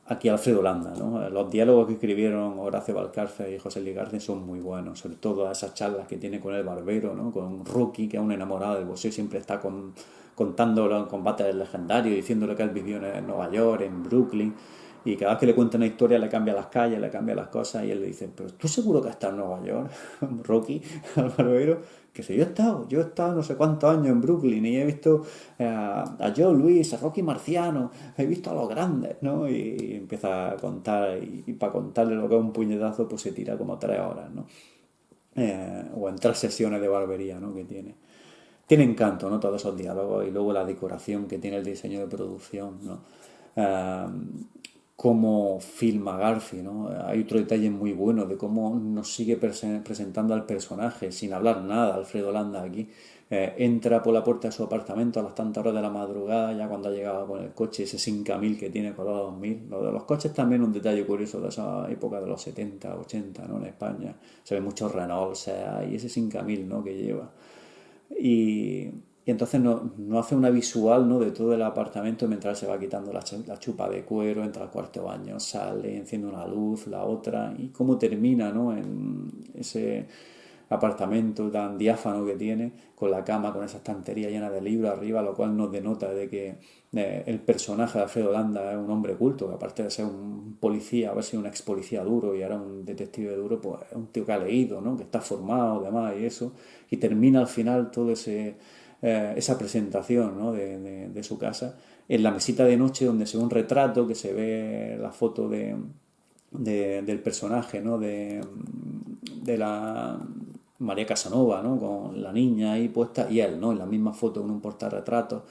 aquí Alfredo Landa, ¿no? Los diálogos que escribieron Horacio Valcárcel y José Ligarde son muy buenos, sobre todo esas charlas que tiene con el barbero, ¿no? Con Rocky, que es un enamorado del boxeo, siempre está contando los combates legendarios, diciéndole que él vivió en Nueva York, en Brooklyn, y cada vez que le cuenta una historia le cambia las calles, le cambia las cosas, y él le dice, pero ¿tú seguro que has estado en Nueva York, Rocky, al barbero? Que si yo he estado no sé cuántos años en Brooklyn y he visto a Joe Louis, a Rocky Marciano, he visto a los grandes, ¿no? Y empieza a contar, y para contarle lo que es un puñetazo, pues se tira como 3 horas, ¿no? O en 3 sesiones de barbería, ¿no? Que tiene. Tiene encanto, ¿no? Todos esos diálogos y luego la decoración que tiene el diseño de producción, ¿no? Eh, Cómo filma Garfi, ¿no? Hay otro detalle muy bueno de cómo nos sigue presentando al personaje sin hablar nada, Alfredo Landa aquí. Entra por la puerta de su apartamento a las tantas horas de la madrugada, ya cuando ha llegado con el coche, ese 5000 que tiene color 2000. Lo de los coches también un detalle curioso de esa época de los 70, 80, ¿no? En España. Se ven muchos Renault, Sea, y ese 5000, ¿no? Que lleva. Y, y entonces no hace una visual, ¿no? De todo el apartamento mientras se va quitando la chupa de cuero, entra al cuarto de baño, sale, enciende una luz, la otra, y cómo termina, ¿no? En ese apartamento tan diáfano que tiene, con la cama, con esa estantería llena de libros arriba, lo cual nos denota de que el personaje de Alfredo Landa es un hombre culto, que aparte de ser un policía, haber sido un ex policía duro y ahora un detective duro, pues es un tío que ha leído, ¿no? Que está formado, demás, y eso, y termina al final todo esa presentación, ¿no? de su casa en la mesita de noche donde se ve un retrato, que se ve la foto del personaje, ¿no? De la María Casanova, ¿no? Con la niña ahí puesta y él, ¿no? En la misma foto en un portarretrato.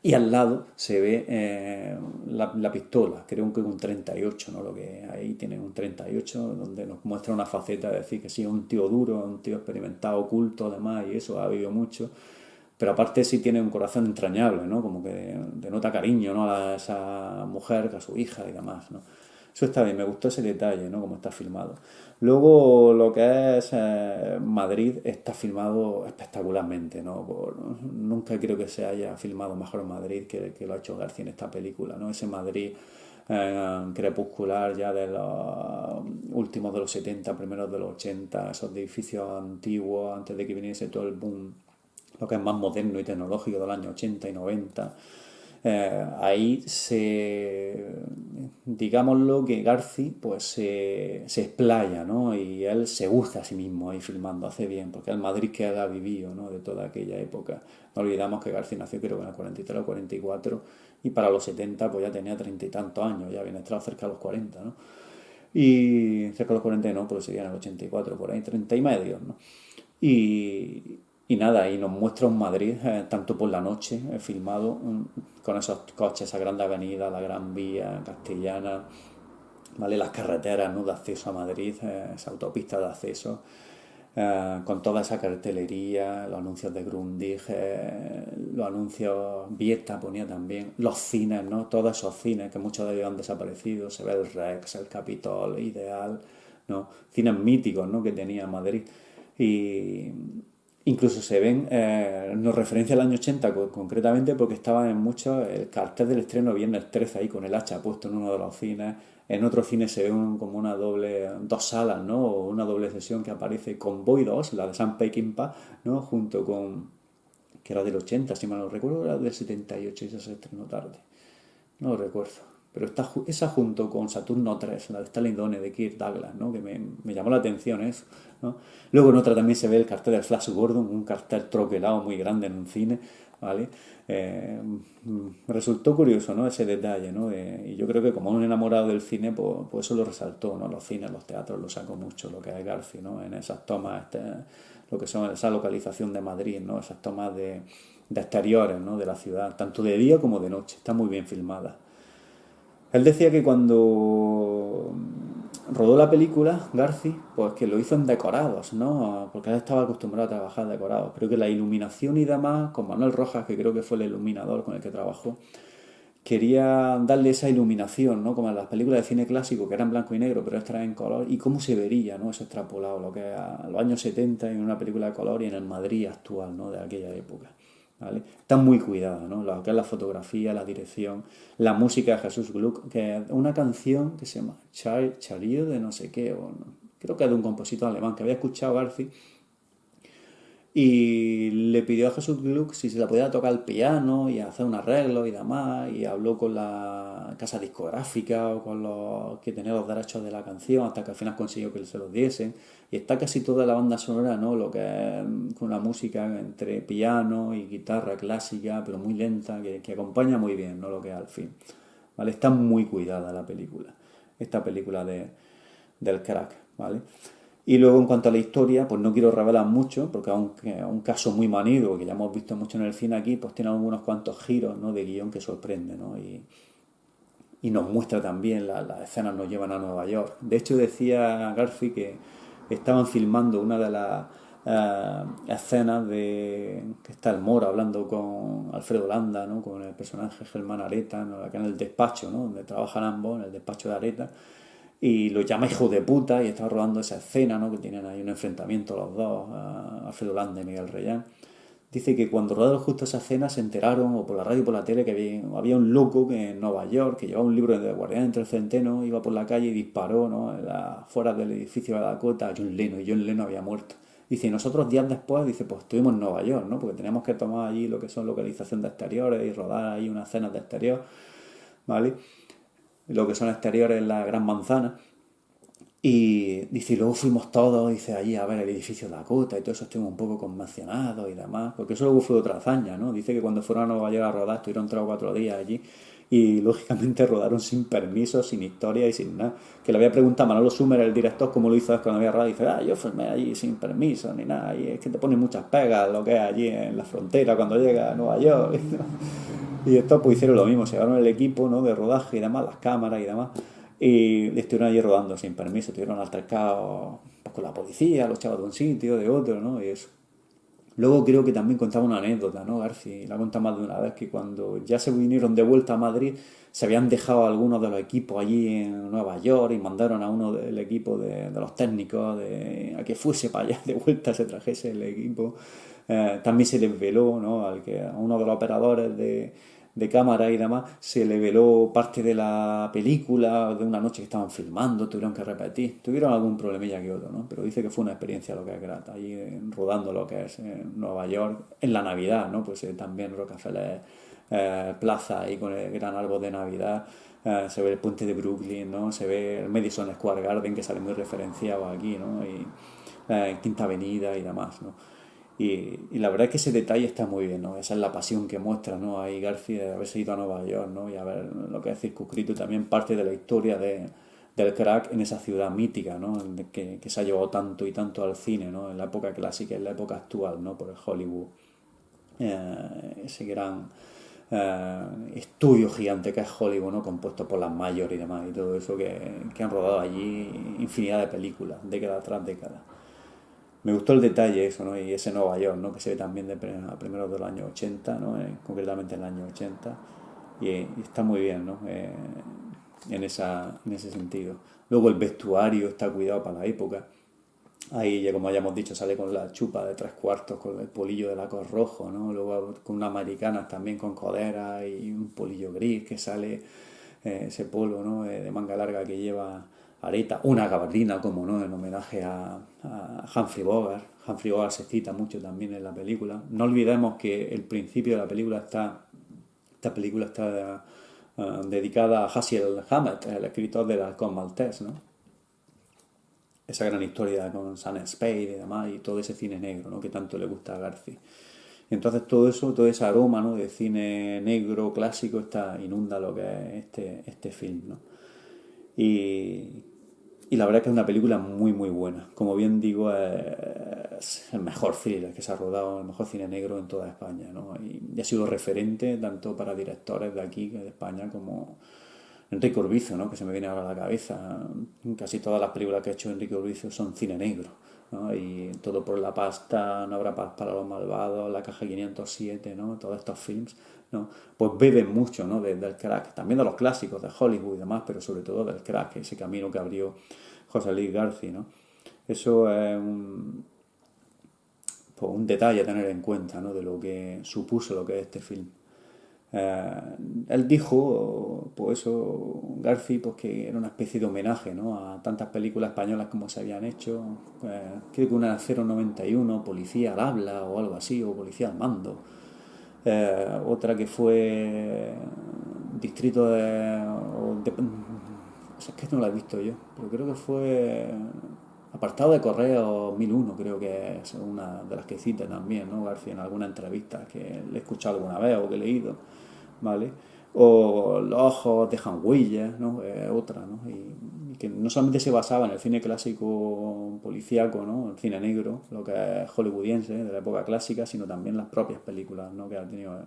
Y al lado se ve la pistola, creo que un 38, ¿no? Lo que ahí tiene un 38, donde nos muestra una faceta de decir que sí, es un tío duro, un tío experimentado, oculto, además, y eso, ha habido mucho. Pero aparte sí tiene un corazón entrañable, ¿no? Como que denota cariño, ¿no? A esa mujer, a su hija y demás, ¿no? Eso está bien, me gustó ese detalle, ¿no? Como está filmado. Luego lo que es Madrid está filmado espectacularmente, ¿no? Nunca creo que se haya filmado mejor en Madrid que lo ha hecho García en esta película, ¿no? Ese Madrid crepuscular ya de los últimos de los 70, primeros de los 80, esos edificios antiguos, antes de que viniese todo el boom, lo que es más moderno y tecnológico del año 80 y 90. ahí digámoslo que Garci pues se explaya, ¿no? Y él se gusta a sí mismo ahí filmando, hace bien, porque el Madrid que él ha vivido, ¿no? De toda aquella época. No olvidamos que Garci nació creo que en el 43 o 44 y para los 70 pues ya tenía 30 y tantos años, ya había entrado cerca de los 40, ¿no? Y cerca de los 40 no, pues serían el 84, por ahí, 30 y medio, ¿no? Y nada, y nos muestra un Madrid, tanto por la noche, filmado con esos coches, esa gran avenida, la Gran Vía Castellana, ¿vale? Las carreteras, ¿no? De acceso a Madrid, esa autopista de acceso, con toda esa cartelería, los anuncios de Grundig, los anuncios, Vieta ponía también, los cines, ¿no? Todos esos cines que muchos de ellos han desaparecido, se ve el Rex, el Capitol, Ideal, ¿no? Cines míticos, ¿no? Que tenía Madrid. Y incluso se ven, nos referencia al año 80 concretamente porque estaba en muchos, el cartel del estreno Viernes 13 ahí con el hacha puesto en uno de los cines. En otro cine se ve como una dos salas, ¿no? O una doble sesión que aparece Convoy 2, la de Sam Peckinpah, ¿no? Junto con, que era del 80, si mal no recuerdo, era del 78 y esa se estrenó tarde. No lo recuerdo. Pero esa junto con Saturno 3, la de Stanley Donen de Kirk Douglas, ¿no? Que me llamó la atención eso, ¿no? Luego en otra también se ve el cartel del Flash Gordon, un cartel troquelado muy grande en un cine, ¿vale? Me resultó curioso, ¿no? Ese detalle, ¿no? Y yo creo que como un enamorado del cine, pues eso lo resaltó, ¿no? Los cines, los teatros lo sacó mucho, lo que es Garci, ¿no? En esas tomas, lo que son esa localización de Madrid, ¿no? Esas tomas de exteriores, ¿no? De la ciudad, tanto de día como de noche, está muy bien filmada. Él decía que cuando rodó la película, Garci, pues que lo hizo en decorados, ¿no? Porque él estaba acostumbrado a trabajar en decorados. Pero que la iluminación y demás, con Manuel Rojas, que creo que fue el iluminador con el que trabajó, quería darle esa iluminación, ¿no? Como en las películas de cine clásico, que eran blanco y negro, pero esta era en color, y cómo se vería, ¿no? Eso extrapolado, lo que es a los años 70 en una película de color y en el Madrid actual, ¿no? De aquella época. ¿Vale? Está muy cuidada, ¿no? Lo que es la fotografía, la dirección, la música de Jesús Gluck, que es una canción que se llama Chariot de no sé qué, creo que es de un compositor alemán que había escuchado Garci y le pidió a Jesús Gluck si se la podía tocar al piano y hacer un arreglo y demás, y habló con la casa discográfica o con los que tenían los derechos de la canción hasta que al final consiguió que se los diesen. Y está casi toda la banda sonora, ¿no? Lo que es con una música entre piano y guitarra clásica, pero muy lenta, que acompaña muy bien, ¿no? Lo que es al fin. ¿Vale? Está muy cuidada la película, esta película del crack, ¿vale? Y luego en cuanto a la historia, pues no quiero revelar mucho, porque aunque es un caso muy manido, que ya hemos visto mucho en el cine aquí, pues tiene algunos cuantos giros, ¿no? De guión que sorprende, ¿no? Y nos muestra también, las escenas nos llevan a Nueva York. De hecho decía Garci que estaban filmando una de las escenas de que está el Moro hablando con Alfredo Landa, ¿no? Con el personaje Germán Areta, ¿no? Acá en el despacho, ¿no? Donde trabajan ambos, en el despacho de Areta, y lo llama hijo de puta y está rodando esa escena, ¿no? Que tienen ahí un enfrentamiento los dos, Alfredo Landa y Miguel Reyán. Dice que cuando rodaron justo esa escena se enteraron, o por la radio o por la tele, que había un loco que en Nueva York que llevaba un libro de Guardián entre el Centeno, iba por la calle y disparó, ¿no? Fuera del edificio de Dakota a John Lennon, y John Lennon había muerto. Dice, y nosotros días después, dice, pues estuvimos en Nueva York, ¿no? Porque teníamos que tomar allí lo que son localización de exteriores y rodar ahí unas escenas de exterior, ¿vale? Lo que son exteriores en la Gran Manzana. Y dice, y luego fuimos todos, dice, allí a ver el edificio de Dakota y todo eso, estuvimos un poco conmocionados y demás, porque eso luego fue otra hazaña, ¿no? Dice que cuando fueron a Nueva York a rodar, estuvieron 3 o 4 días allí y lógicamente rodaron sin permiso, sin historia y sin nada. Que le había preguntado a Manolo Sumer, el director, cómo lo hizo cuando había rodado, y dice, yo filmé allí sin permiso ni nada, y es que te ponen muchas pegas lo que es allí en la frontera cuando llega a Nueva York. Y estos pues hicieron lo mismo, se llevaron el equipo, ¿no? De rodaje y demás, las cámaras y demás. Y estuvieron allí rodando sin permiso, estuvieron altercados pues, con la policía, los chavos de un sitio, de otro, ¿no? Y eso. Luego creo que también contaba una anécdota, ¿no? Garci la contado más de una vez, que cuando ya se vinieron de vuelta a Madrid, se habían dejado algunos de los equipos allí en Nueva York y mandaron a uno del equipo de los técnicos a que fuese para allá de vuelta, se trajese el equipo. También se les veló, ¿no? A uno de los operadores de cámara y demás, se le veló parte de la película, de una noche que estaban filmando, tuvieron que repetir, tuvieron algún problemilla que otro, ¿no? Pero dice que fue una experiencia lo que es grata, allí rodando lo que es Nueva York, en la Navidad, ¿no? Pues también Rockefeller Plaza ahí con el gran árbol de Navidad, se ve el puente de Brooklyn, ¿no? Se ve el Madison Square Garden que sale muy referenciado aquí, ¿no? Y Quinta Avenida y demás, ¿no? Y la verdad es que ese detalle está muy bien, ¿no? Esa es la pasión que muestra, ¿no? Ahí García de haberse ido a Nueva York, ¿no? Y a ver lo que es circunscrito y también parte de la historia del crack en esa ciudad mítica, ¿no? Que se ha llevado tanto y tanto al cine, ¿no? En la época clásica y en la época actual, ¿no? Por el Hollywood. Ese gran estudio gigante que es Hollywood, ¿no? Compuesto por las mayores y demás y todo eso que han rodado allí infinidad de películas, década tras década. Me gustó el detalle eso, ¿no? Y ese Nueva York, ¿no? Que se ve también a primeros de los años 80, ¿no? Concretamente en el año 80. Y está muy bien, ¿no? En ese sentido. Luego el vestuario está cuidado para la época. Ahí, ya como hayamos dicho, sale con la chupa de 3/4, con el polillo de lacos rojo, ¿no? Luego con unas americanas también con coderas y un polillo gris que sale ese polo, ¿no? De manga larga que lleva areta, una gabardina, como no, en homenaje a Humphrey Bogart. Humphrey Bogart se cita mucho también en la película. No olvidemos que el principio de la película esta película está dedicada a Dashiell Hammett, el escritor del Halcón Maltés, ¿no? Esa gran historia con Sam Spade y demás, y todo ese cine negro, ¿no? Que tanto le gusta a Garci. Y entonces todo eso, todo ese aroma, ¿no? De cine negro clásico inunda lo que es este film, ¿no? Y, y la verdad es que es una película muy muy buena. Como bien digo, es el mejor thriller que se ha rodado, el mejor cine negro en toda España, ¿no? Y ha sido referente tanto para directores de aquí, de España, como Enrique Urbizo, ¿no? Que se me viene ahora a la cabeza. Casi todas las películas que ha hecho Enrique Urbizo son cine negro, ¿no? Y Todo por la pasta, No habrá paz para los malvados, La caja 507, ¿no? Todos estos films, ¿no? Pues beben mucho, ¿no? Del crack, también de los clásicos de Hollywood y demás, pero sobre todo del crack, ese camino que abrió José Luis García, ¿no? Eso es pues un detalle a tener en cuenta, ¿no? De lo que supuso lo que es este film. Eh, Él dijo, pues eso, Garci, pues que era una especie de homenaje, ¿no? A tantas películas españolas como se habían hecho. Creo que una era 091, Policía al habla o algo así, o Policía al mando. Otra que fue Distrito es que no la he visto yo, pero creo que fue Apartado de Correo 1001, creo que es una de las que cita también, ¿no? García en alguna entrevista que le he escuchado alguna vez o que he leído, ¿vale? O Los ojos dejan huellas, ¿no? Otra, ¿no? Y que no solamente se basaba en el cine clásico policíaco, ¿no? El cine negro, lo que es hollywoodiense de la época clásica, sino también las propias películas, ¿no? Que ha tenido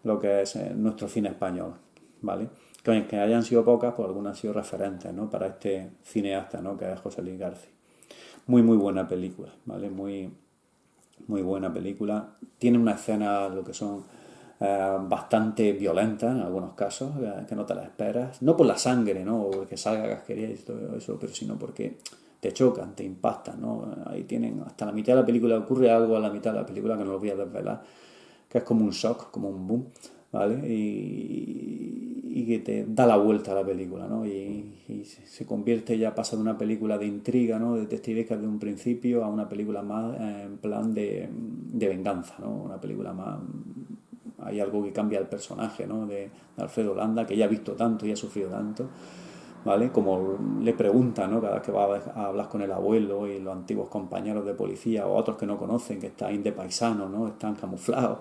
lo que es nuestro cine español, ¿vale? Que hayan sido pocas, pues algunas han sido referentes, ¿no? Para este cineasta, ¿no? Que es José Luis García. Muy, muy buena película, ¿vale? Muy, muy buena película. Tiene una escena, lo que son bastante violentas en algunos casos, que no te la esperas. No por la sangre, ¿no? O porque salga casquería y todo eso, pero sino porque te chocan, te impactan, ¿no? Ahí tienen, hasta la mitad de la película ocurre algo a la mitad de la película que no lo voy a desvelar, que es como un shock, como un boom, ¿vale? Y que te da la vuelta a la película, ¿no? Y se convierte ya, pasa de una película de intriga, ¿no? De detectivesca de un principio a una película más en plan de venganza, ¿no? Una película más... Hay algo que cambia el personaje, ¿no? De Alfredo Landa, que ya ha visto tanto y ha sufrido tanto, ¿vale? Como le pregunta, ¿no? Cada vez que va a hablar con el abuelo y los antiguos compañeros de policía o otros que no conocen, que están de paisano, ¿no? Están camuflados.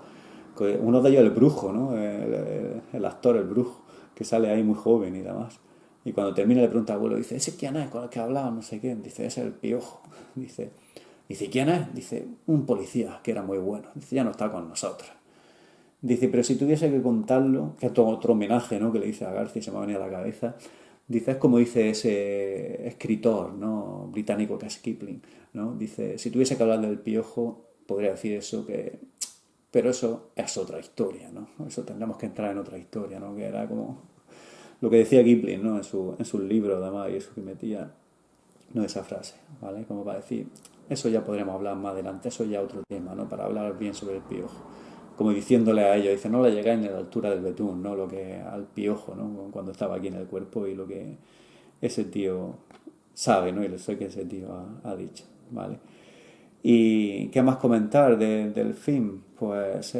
Uno de ellos es el brujo, ¿no? El actor, el brujo, que sale ahí muy joven y demás. Y cuando termina le pregunta al abuelo, dice, ¿ese quién es con el que hablaba? No sé qué. Dice, ese es el Piojo. Dice, ¿quién es? Dice, un policía que era muy bueno. Dice, ya no está con nosotros. Dice, pero si tuviese que contarlo, que es otro homenaje, ¿no? Que le dice a García, se me ha venido a la cabeza. Dice, es como dice ese escritor, ¿no? Británico que es Kipling, ¿no? Dice, si tuviese que hablar del Piojo, podría decir eso que... Pero eso es otra historia, ¿no? Eso tendremos que entrar en otra historia, ¿no? Que era como lo que decía Kipling, ¿no? En sus libros, además, y eso que metía, no esa frase, ¿vale? Como para decir, eso ya podremos hablar más adelante, eso ya otro tema, ¿no? Para hablar bien sobre el Piojo. como diciéndole a ellos, dice, no le llegáis ni a la altura del betún, ¿no? Lo que al piojo, ¿no? Cuando estaba aquí en el cuerpo y lo que ese tío sabe, ¿no? Y lo sé que ese tío ha dicho, ¿vale? ¿Y qué más comentar del film? Pues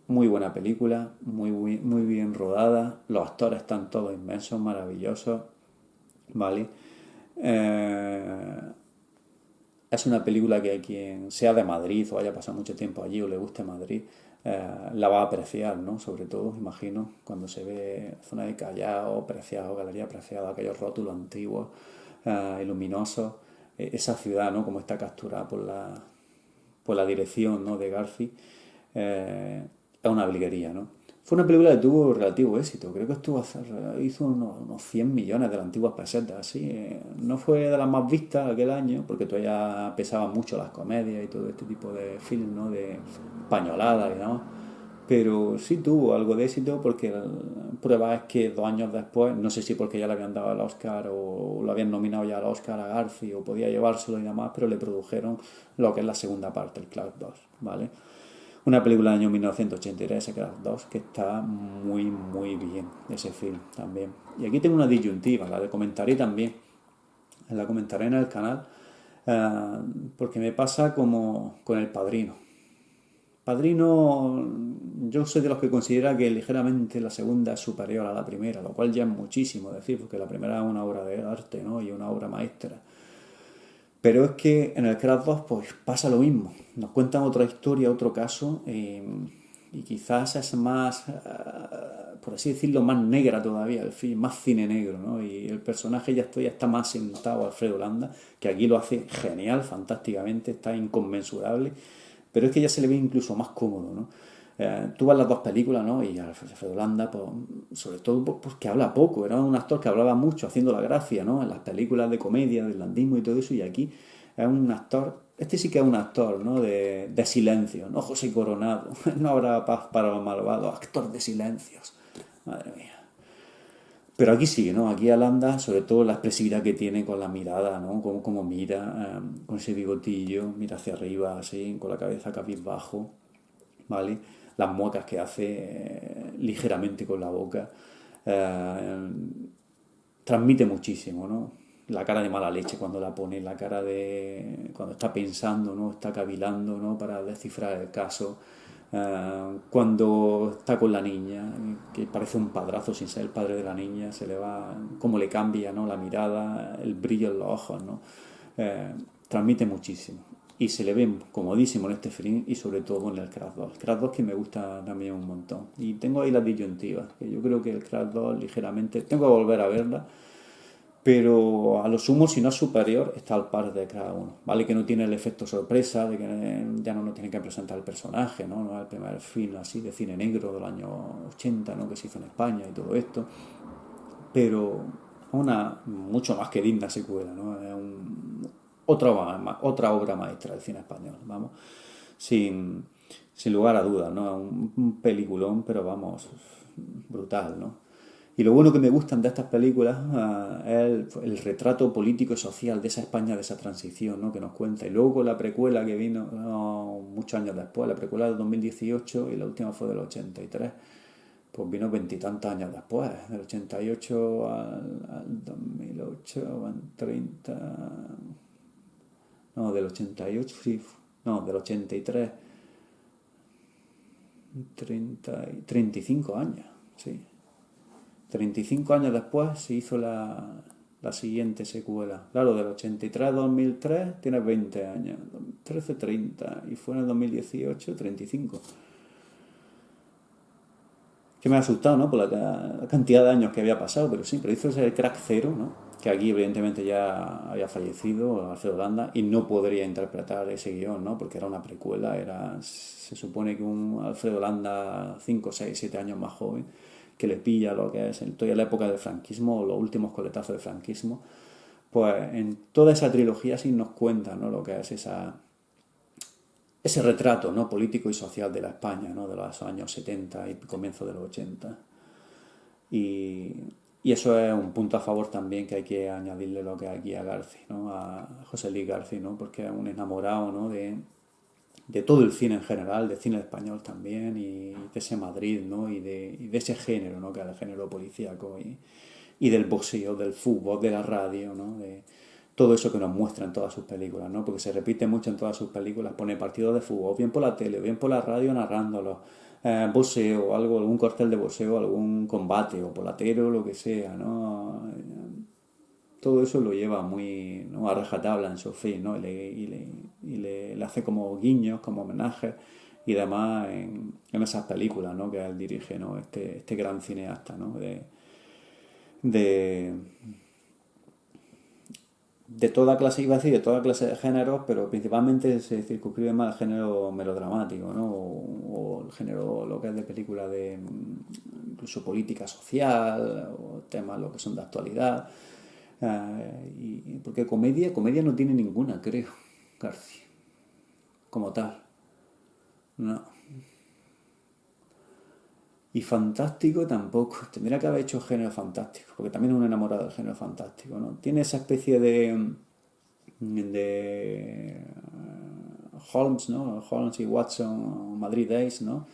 muy buena película, muy bien rodada, los actores están todos inmensos, maravillosos, ¿vale? Eh, es una película que quien sea de Madrid o haya pasado mucho tiempo allí o le guste Madrid, la va a apreciar, ¿no? Sobre todo, imagino, cuando se ve zona de Callao, Preciado, Galería Preciado, aquellos rótulos antiguos, y luminosos, esa ciudad, ¿no? Como está capturada por la dirección, ¿no? De Garci, es una virguería, ¿no? Fue una película que tuvo relativo éxito, creo que hizo unos 100 millones de las antiguas pesetas, así. No fue de las más vistas aquel año, porque todavía pesaban mucho las comedias y todo este tipo de film, ¿no? De españoladas y demás. Pero sí tuvo algo de éxito porque la prueba es que 2 años después, no sé si porque ya le habían dado el Oscar o lo habían nominado ya al Oscar a Garci o podía llevárselo y demás, pero le produjeron lo que es la segunda parte, el Clerks 2, ¿vale? Una película del año 1983, Clerks 2, que está muy bien, ese film también. Y aquí tengo una disyuntiva, la de comentaré también, la comentaré en el canal, eh, porque me pasa como con El Padrino. Padrino, yo soy de los que considera que ligeramente la segunda es superior a la primera, lo cual ya es muchísimo decir, porque la primera es una obra de arte, ¿no? Y una obra maestra. Pero es que en el Crash 2 pues pasa lo mismo. Nos cuentan otra historia, otro caso, y quizás es más, por así decirlo, más negra todavía, el film, más cine negro, ¿no? Y el personaje ya está más sentado, Alfredo Landa, que aquí lo hace genial, fantásticamente, está inconmensurable, pero es que ya se le ve incluso más cómodo, ¿no? Tú ves las dos películas, ¿no? Y Alfredo Landa, pues, sobre todo porque habla poco, era un actor que hablaba mucho haciendo la gracia, ¿no? En las películas de comedia, del landismo y todo eso, y aquí es un actor, este sí que es un actor, ¿no? De silencio, ¿no? José Coronado, no habrá paz para los malvados, actor de silencios, madre mía. Pero aquí sí, ¿no? Aquí Alanda, sobre todo la expresividad que tiene con la mirada, ¿no? Como mira, con ese bigotillo, mira hacia arriba, así, con la cabeza cabizbajo, ¿vale? Las muecas que hace ligeramente con la boca. eh, Transmite muchísimo, ¿no? La cara de mala leche cuando la pone, la cara de cuando está pensando, ¿no? Está cavilando, ¿no? Para descifrar el caso. Cuando está con la niña, que parece un padrazo sin ser el padre de la niña, se le va, cómo le cambia, ¿no? La mirada, el brillo en los ojos, ¿no? Eh, Transmite muchísimo. Y se le ve comodísimo en este film y sobre todo en el Crash 2. El Crash 2 que me gusta también un montón. Y tengo ahí las disyuntivas, que yo creo que el Crash 2 ligeramente, tengo que volver a verla, pero a lo sumo, si no es superior, está al par de cada uno. Vale que no tiene el efecto sorpresa, de que ya no nos tiene que presentar el personaje, ¿no? No es el primer film así de cine negro del año 80, ¿no? Que se hizo en España y todo esto. Pero una mucho más que digna secuela, ¿no? Es otra obra maestra del cine español, vamos. Sin, sin lugar a dudas, ¿no? Un peliculón, pero vamos, brutal, ¿no? Y lo bueno que me gustan de estas películas es el retrato político y social de esa España, de esa transición, ¿no? Que nos cuenta. Y luego la precuela que vino muchos años después, la precuela del 2018 y la última fue del 83, pues vino veintitantos años después, del 88 al 2008, van 30, no, del 88, sí, no, del 83, 35 años, sí. 35 años después se hizo la siguiente secuela. Claro, del 83 al 2003 tienes 20 años, 13, 30, y fue en el 2018, 35. Que me ha asustado, ¿no? Por la cantidad de años que había pasado, pero sí, pero hizo ese Crack Cero, ¿no? Que aquí evidentemente ya había fallecido Alfredo Landa y no podría interpretar ese guión, ¿no? Porque era una precuela, se supone que un Alfredo Landa 5, 6, 7 años más joven, que le pilla lo que es en toda la época del franquismo, o los últimos coletazos del franquismo, pues en toda esa trilogía sí nos cuenta, ¿no? Lo que es ese retrato, ¿no? Político y social de la España, ¿no? De los años 70 y comienzo de los 80. Y, y eso es un punto a favor también que hay que añadirle lo que hay aquí a Garci, ¿no? A José Luis Garci, ¿no? Porque es un enamorado, ¿no? de todo el cine en general, de cine español también, y de ese Madrid, ¿no? Y de ese género, ¿no? Que es el género policíaco, y del boxeo, del fútbol, de la radio, ¿no? De todo eso que nos muestra en todas sus películas, ¿no? Porque se repite mucho en todas sus películas, pone partidos de fútbol, bien por la tele, bien por la radio narrándolos, boxeo, algo, algún cartel de boxeo, algún combate, o por la tele o lo que sea, ¿no? Todo eso lo lleva muy, ¿no? A rajatabla en su fin, ¿no? Le hace como guiños, como homenajes y demás en esas películas, ¿no? Que él dirige, ¿no? Este gran cineasta, ¿no? De, de toda clase, iba a decir, de toda clase de géneros, pero principalmente se circunscribe más al género melodramático, ¿no? O el género, lo que es de película de incluso política social, o temas lo que son de actualidad. Porque comedia no tiene ninguna, creo, García, como tal. No. Y fantástico tampoco. Tendría que haber hecho género fantástico, porque también es un enamorado del género fantástico, ¿no? Tiene esa especie de Holmes, ¿no? Holmes y Watson, Madrid Days, ¿no?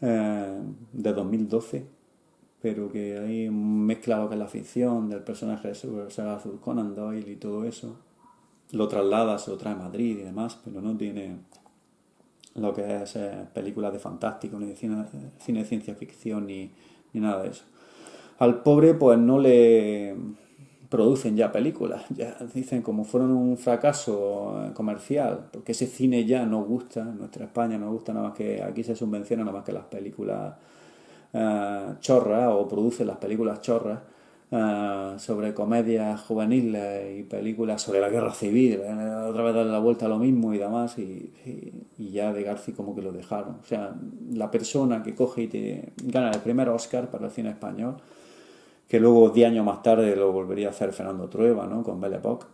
De 2012, pero que hay mezclado con la ficción del personaje de Sir Arthur Conan Doyle y todo eso. Lo traslada, se lo trae a Madrid y demás, pero no tiene lo que es películas de fantástico, ni de cine de ciencia ficción, ni nada de eso. Al pobre pues no le producen ya películas, ya dicen como fueron un fracaso comercial, porque ese cine ya no gusta, en nuestra España no gusta nada más que, aquí se subvenciona nada más que las películas chorras, o producen las películas chorras, sobre comedias juveniles y películas sobre la guerra civil, otra vez darle la vuelta a lo mismo y demás, y ya de Garci como que lo dejaron. O sea, la persona que coge y te gana el primer Oscar para el cine español, que luego 10 años más tarde lo volvería a hacer Fernando Trueba, ¿no? Con Belle Époque,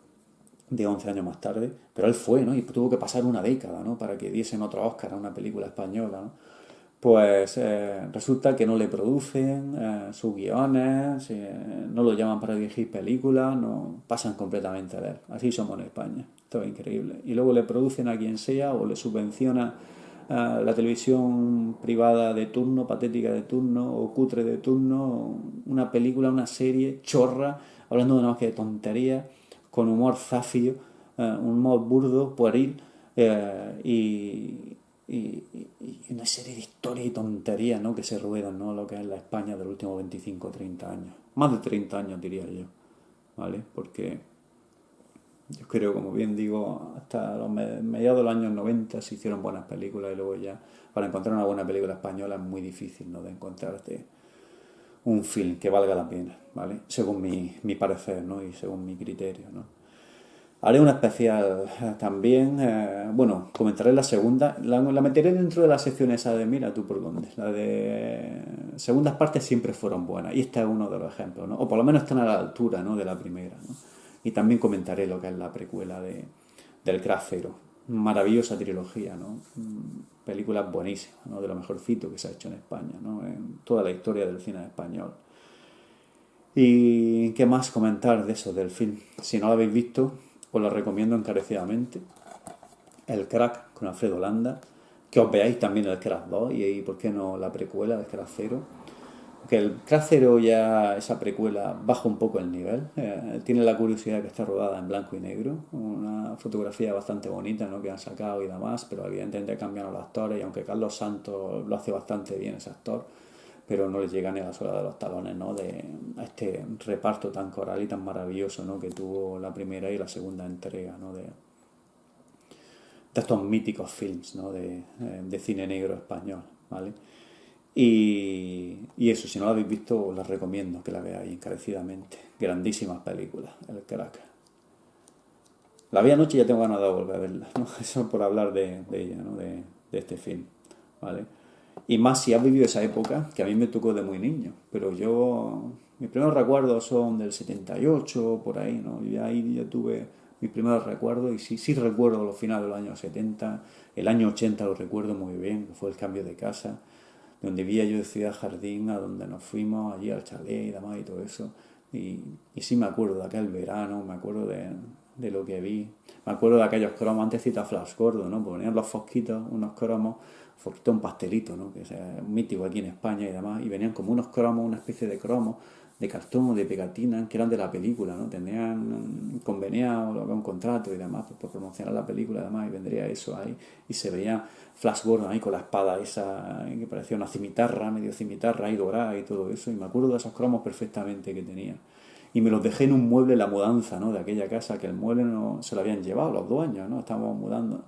de 11 años más tarde, pero él fue, ¿no? Y tuvo que pasar una década, ¿no? Para que diesen otro Oscar a una película española, ¿no? Pues resulta que no le producen sus guiones, no lo llaman para dirigir películas, no pasan completamente de él. Así somos en España, esto es increíble. Y luego le producen a quien sea o le subvenciona la televisión privada de turno, patética de turno o cutre de turno, una película, una serie chorra, hablando de nada más que de tonterías, con humor zafio, un humor burdo, pueril, y una serie de historias y tonterías, ¿no? Que se ruedan, ¿no? Lo que es la España de los últimos 25 o 30 años. Más de 30 años diría yo, ¿vale? Porque yo creo, como bien digo, hasta los mediados de los años 90 se hicieron buenas películas, y luego ya para encontrar una buena película española es muy difícil, ¿no? De encontrarte un film que valga la pena, ¿vale? Según mi parecer, ¿no? Y según mi criterio, ¿no? Haré una especial también, bueno, comentaré la segunda, la meteré dentro de la sección esa de mira tú por dónde. La de segundas partes siempre fueron buenas, y este es uno de los ejemplos, ¿no? O por lo menos están a la altura, ¿no? De la primera, ¿no? Y también comentaré lo que es la precuela del Crack Zero. Maravillosa trilogía, ¿no? Películas buenísimas, ¿no? De lo mejorcito que se ha hecho en España, ¿no? En toda la historia del cine español. ¿Y qué más comentar de eso, del film? Si no lo habéis visto, os lo recomiendo encarecidamente. El Crack con Alfredo Landa. Que os veáis también el Crack 2 y por qué no la precuela del Crack 0. Que el Crack 0 ya, esa precuela, baja un poco el nivel. Tiene la curiosidad que está rodada en blanco y negro. Una fotografía bastante bonita, ¿no? Que han sacado y demás, pero evidentemente cambian los actores, y aunque Carlos Santos lo hace bastante bien, ese actor, pero no le llega ni a la suela de los talones, ¿no? A este reparto tan coral y tan maravilloso, ¿no? Que tuvo la primera y la segunda entrega, ¿no? De estos míticos films, ¿no? De cine negro español, ¿vale? Y eso, si no la habéis visto, os la recomiendo que la veáis encarecidamente. Grandísimas películas, El Crack. La vi anoche y ya tengo ganas de volver a verla, ¿no? Eso por hablar de ella, ¿no? De este film, ¿vale? Y más si has vivido esa época, que a mí me tocó de muy niño. Pero yo, mis primeros recuerdos son del 78, por ahí, ¿no? Y ahí ya tuve mis primeros recuerdos, y sí recuerdo los finales de los años 70. El año 80 lo recuerdo muy bien, que fue el cambio de casa, donde vivía yo de Ciudad Jardín, a donde nos fuimos, allí al chalet y demás y todo eso. Y sí me acuerdo de aquel verano, me acuerdo de lo que vi. Me acuerdo de aquellos cromos, antes cita Flash Gordon, ¿no? Pues ponían los fosquitos, unos cromos, fosquito un pastelito, ¿no? Que es mítico aquí en España y demás, y venían como unos cromos, una especie de cromos, de cartón o de pegatina, que eran de la película, ¿no? Tenían conveniado un contrato y demás, pues, por promocionar la película y demás, y vendría eso ahí, y se veía Flash Gordon ahí con la espada esa, que parecía una cimitarra, medio cimitarra, ahí dorada y todo eso, y me acuerdo de esos cromos perfectamente que tenía. Y me los dejé en un mueble en la mudanza, ¿no? De aquella casa, que el mueble no se lo habían llevado los dueños, ¿no? Estábamos mudando.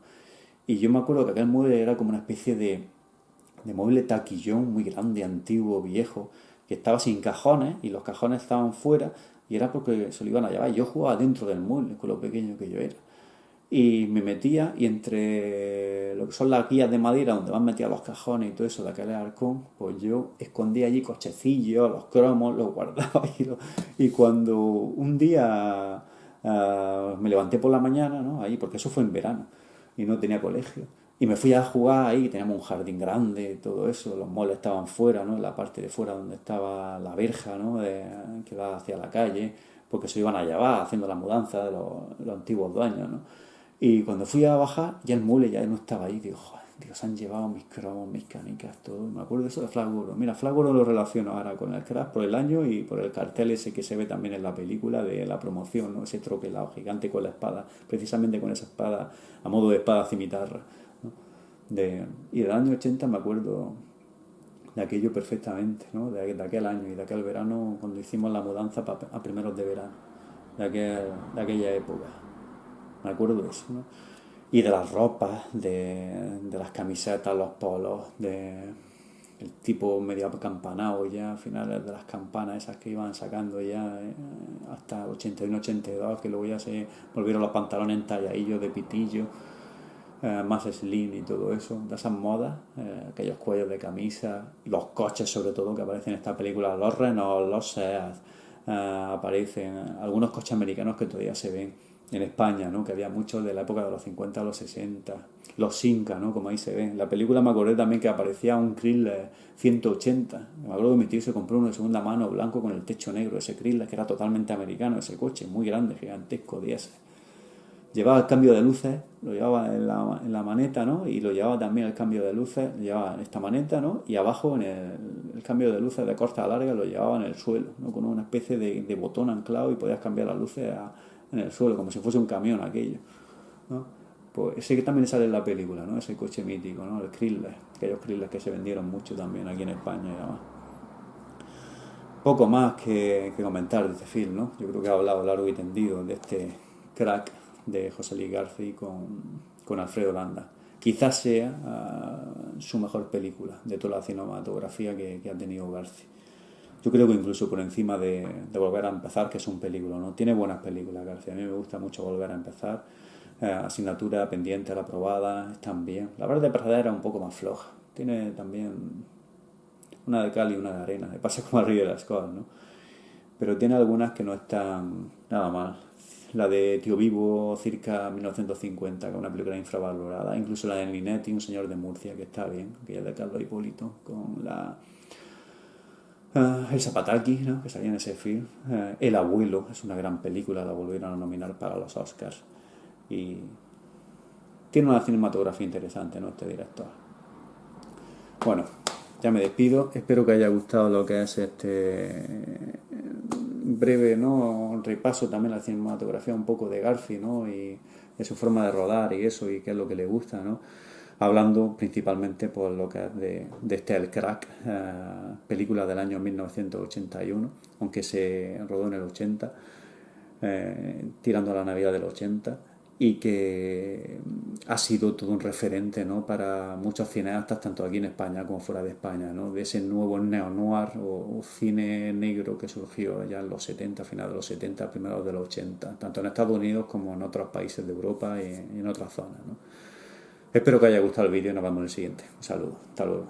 Y yo me acuerdo que aquel mueble era como una especie de mueble taquillón muy grande, antiguo, viejo, que estaba sin cajones y los cajones estaban fuera y era porque se lo iban a llevar. Yo jugaba dentro del mueble con lo pequeño que yo era. Y me metía y entre lo que son las guías de madera donde van metidos los cajones y todo eso de aquel arcón, pues yo escondía allí cochecillos, los cromos, los guardaba y cuando un día me levanté por la mañana, ¿no? Ahí, porque eso fue en verano y no tenía colegio. Y me fui a jugar ahí, teníamos un jardín grande y todo eso, los muebles estaban fuera, ¿no? En la parte de fuera donde estaba la verja, ¿no? Que va hacia la calle, porque se iban a llevar haciendo la mudanza de los antiguos dueños, ¿no? Y cuando fui a bajar, ya el mueble ya no estaba ahí. Digo, joder, Dios, han llevado mis cromos, mis canicas, todo. Me acuerdo de eso de Flash Gordon. Mira, Flash Gordon lo relaciono ahora con el crack por el año y por el cartel ese que se ve también en la película de la promoción, ¿no? Ese troquelado gigante con la espada, precisamente con esa espada, a modo de espada cimitarra, ¿no? Y del año 80 me acuerdo de aquello perfectamente, ¿no? De aquel año y de aquel verano cuando hicimos la mudanza a primeros de verano, de aquella época. Me acuerdo de eso, ¿no? Y de las ropas, de las camisetas, los polos, el tipo medio acampanado ya, a finales de las campanas esas que iban sacando ya hasta 81-82, que luego ya se volvieron los pantalones entalladillos de pitillo, más slim y todo eso, de esas modas, aquellos cuellos de camisa, los coches sobre todo que aparecen en esta película, los Renault, los Seat, aparecen algunos coches americanos que todavía se ven en España, ¿no? Que había muchos de la época de los 50 a los 60, los Inca, ¿no? Como ahí se ven. En la película me acordé también que aparecía un Chrysler 180. Me acuerdo que mi tío se compró uno de segunda mano blanco con el techo negro, ese Chrysler que era totalmente americano, ese coche, muy grande, gigantesco, diésel. Llevaba el cambio de luces, lo llevaba en la maneta, ¿no? Y lo llevaba también el cambio de luces, lo llevaba en esta maneta, ¿no? Y abajo en el cambio de luces de corta a larga lo llevaba en el suelo, ¿no? Con una especie de botón anclado y podías cambiar las luces en el suelo, como si fuese un camión aquello, ¿no? Pues ese que también sale en la película, ¿no? Ese coche mítico, ¿no? El Chrysler, aquellos Chrysler que se vendieron mucho también aquí en España y demás. Poco más que comentar de este film, ¿no? Yo creo que he hablado largo y tendido de este crack de José Luis García con Alfredo Landa. Quizás sea su mejor película de toda la cinematografía que ha tenido García. Yo creo que incluso por encima de Volver a empezar, que es un película, ¿no? Tiene buenas películas García. A mí me gusta mucho Volver a empezar. Asignatura pendiente, la aprobada, están bien. La verdad de era un poco más floja. Tiene también una de cal y una de arena. Me pasa como a Ridley Scott, ¿no? Pero tiene algunas que no están nada mal. La de Tío Vivo, circa 1950, que es una película infravalorada. Incluso la de Linetti, Un señor de Murcia, que está bien, que es de Carlos Hipólito, con el Zapataki, ¿no? Que salía en ese film. El abuelo, es una gran película, la volvieron a nominar para los Oscars. Y tiene una cinematografía interesante, ¿no? Este director. Bueno, ya me despido. Espero que haya gustado lo que es este breve, ¿no? Repaso también la cinematografía un poco de Garfi, ¿no? Y de su forma de rodar y eso, y qué es lo que le gusta, ¿no? Hablando principalmente por lo que es de este El Crack, película del año 1981, aunque se rodó en el 80, tirando a la Navidad del 80, y que ha sido todo un referente, ¿no? Para muchos cineastas, tanto aquí en España como fuera de España, ¿no? De ese nuevo neo-noir o cine negro que surgió ya en los 70, finales de los 70, primeros de los 80, tanto en Estados Unidos como en otros países de Europa y en otras zonas, ¿no? Espero que haya gustado el vídeo y nos vemos en el siguiente. Un saludo, hasta luego.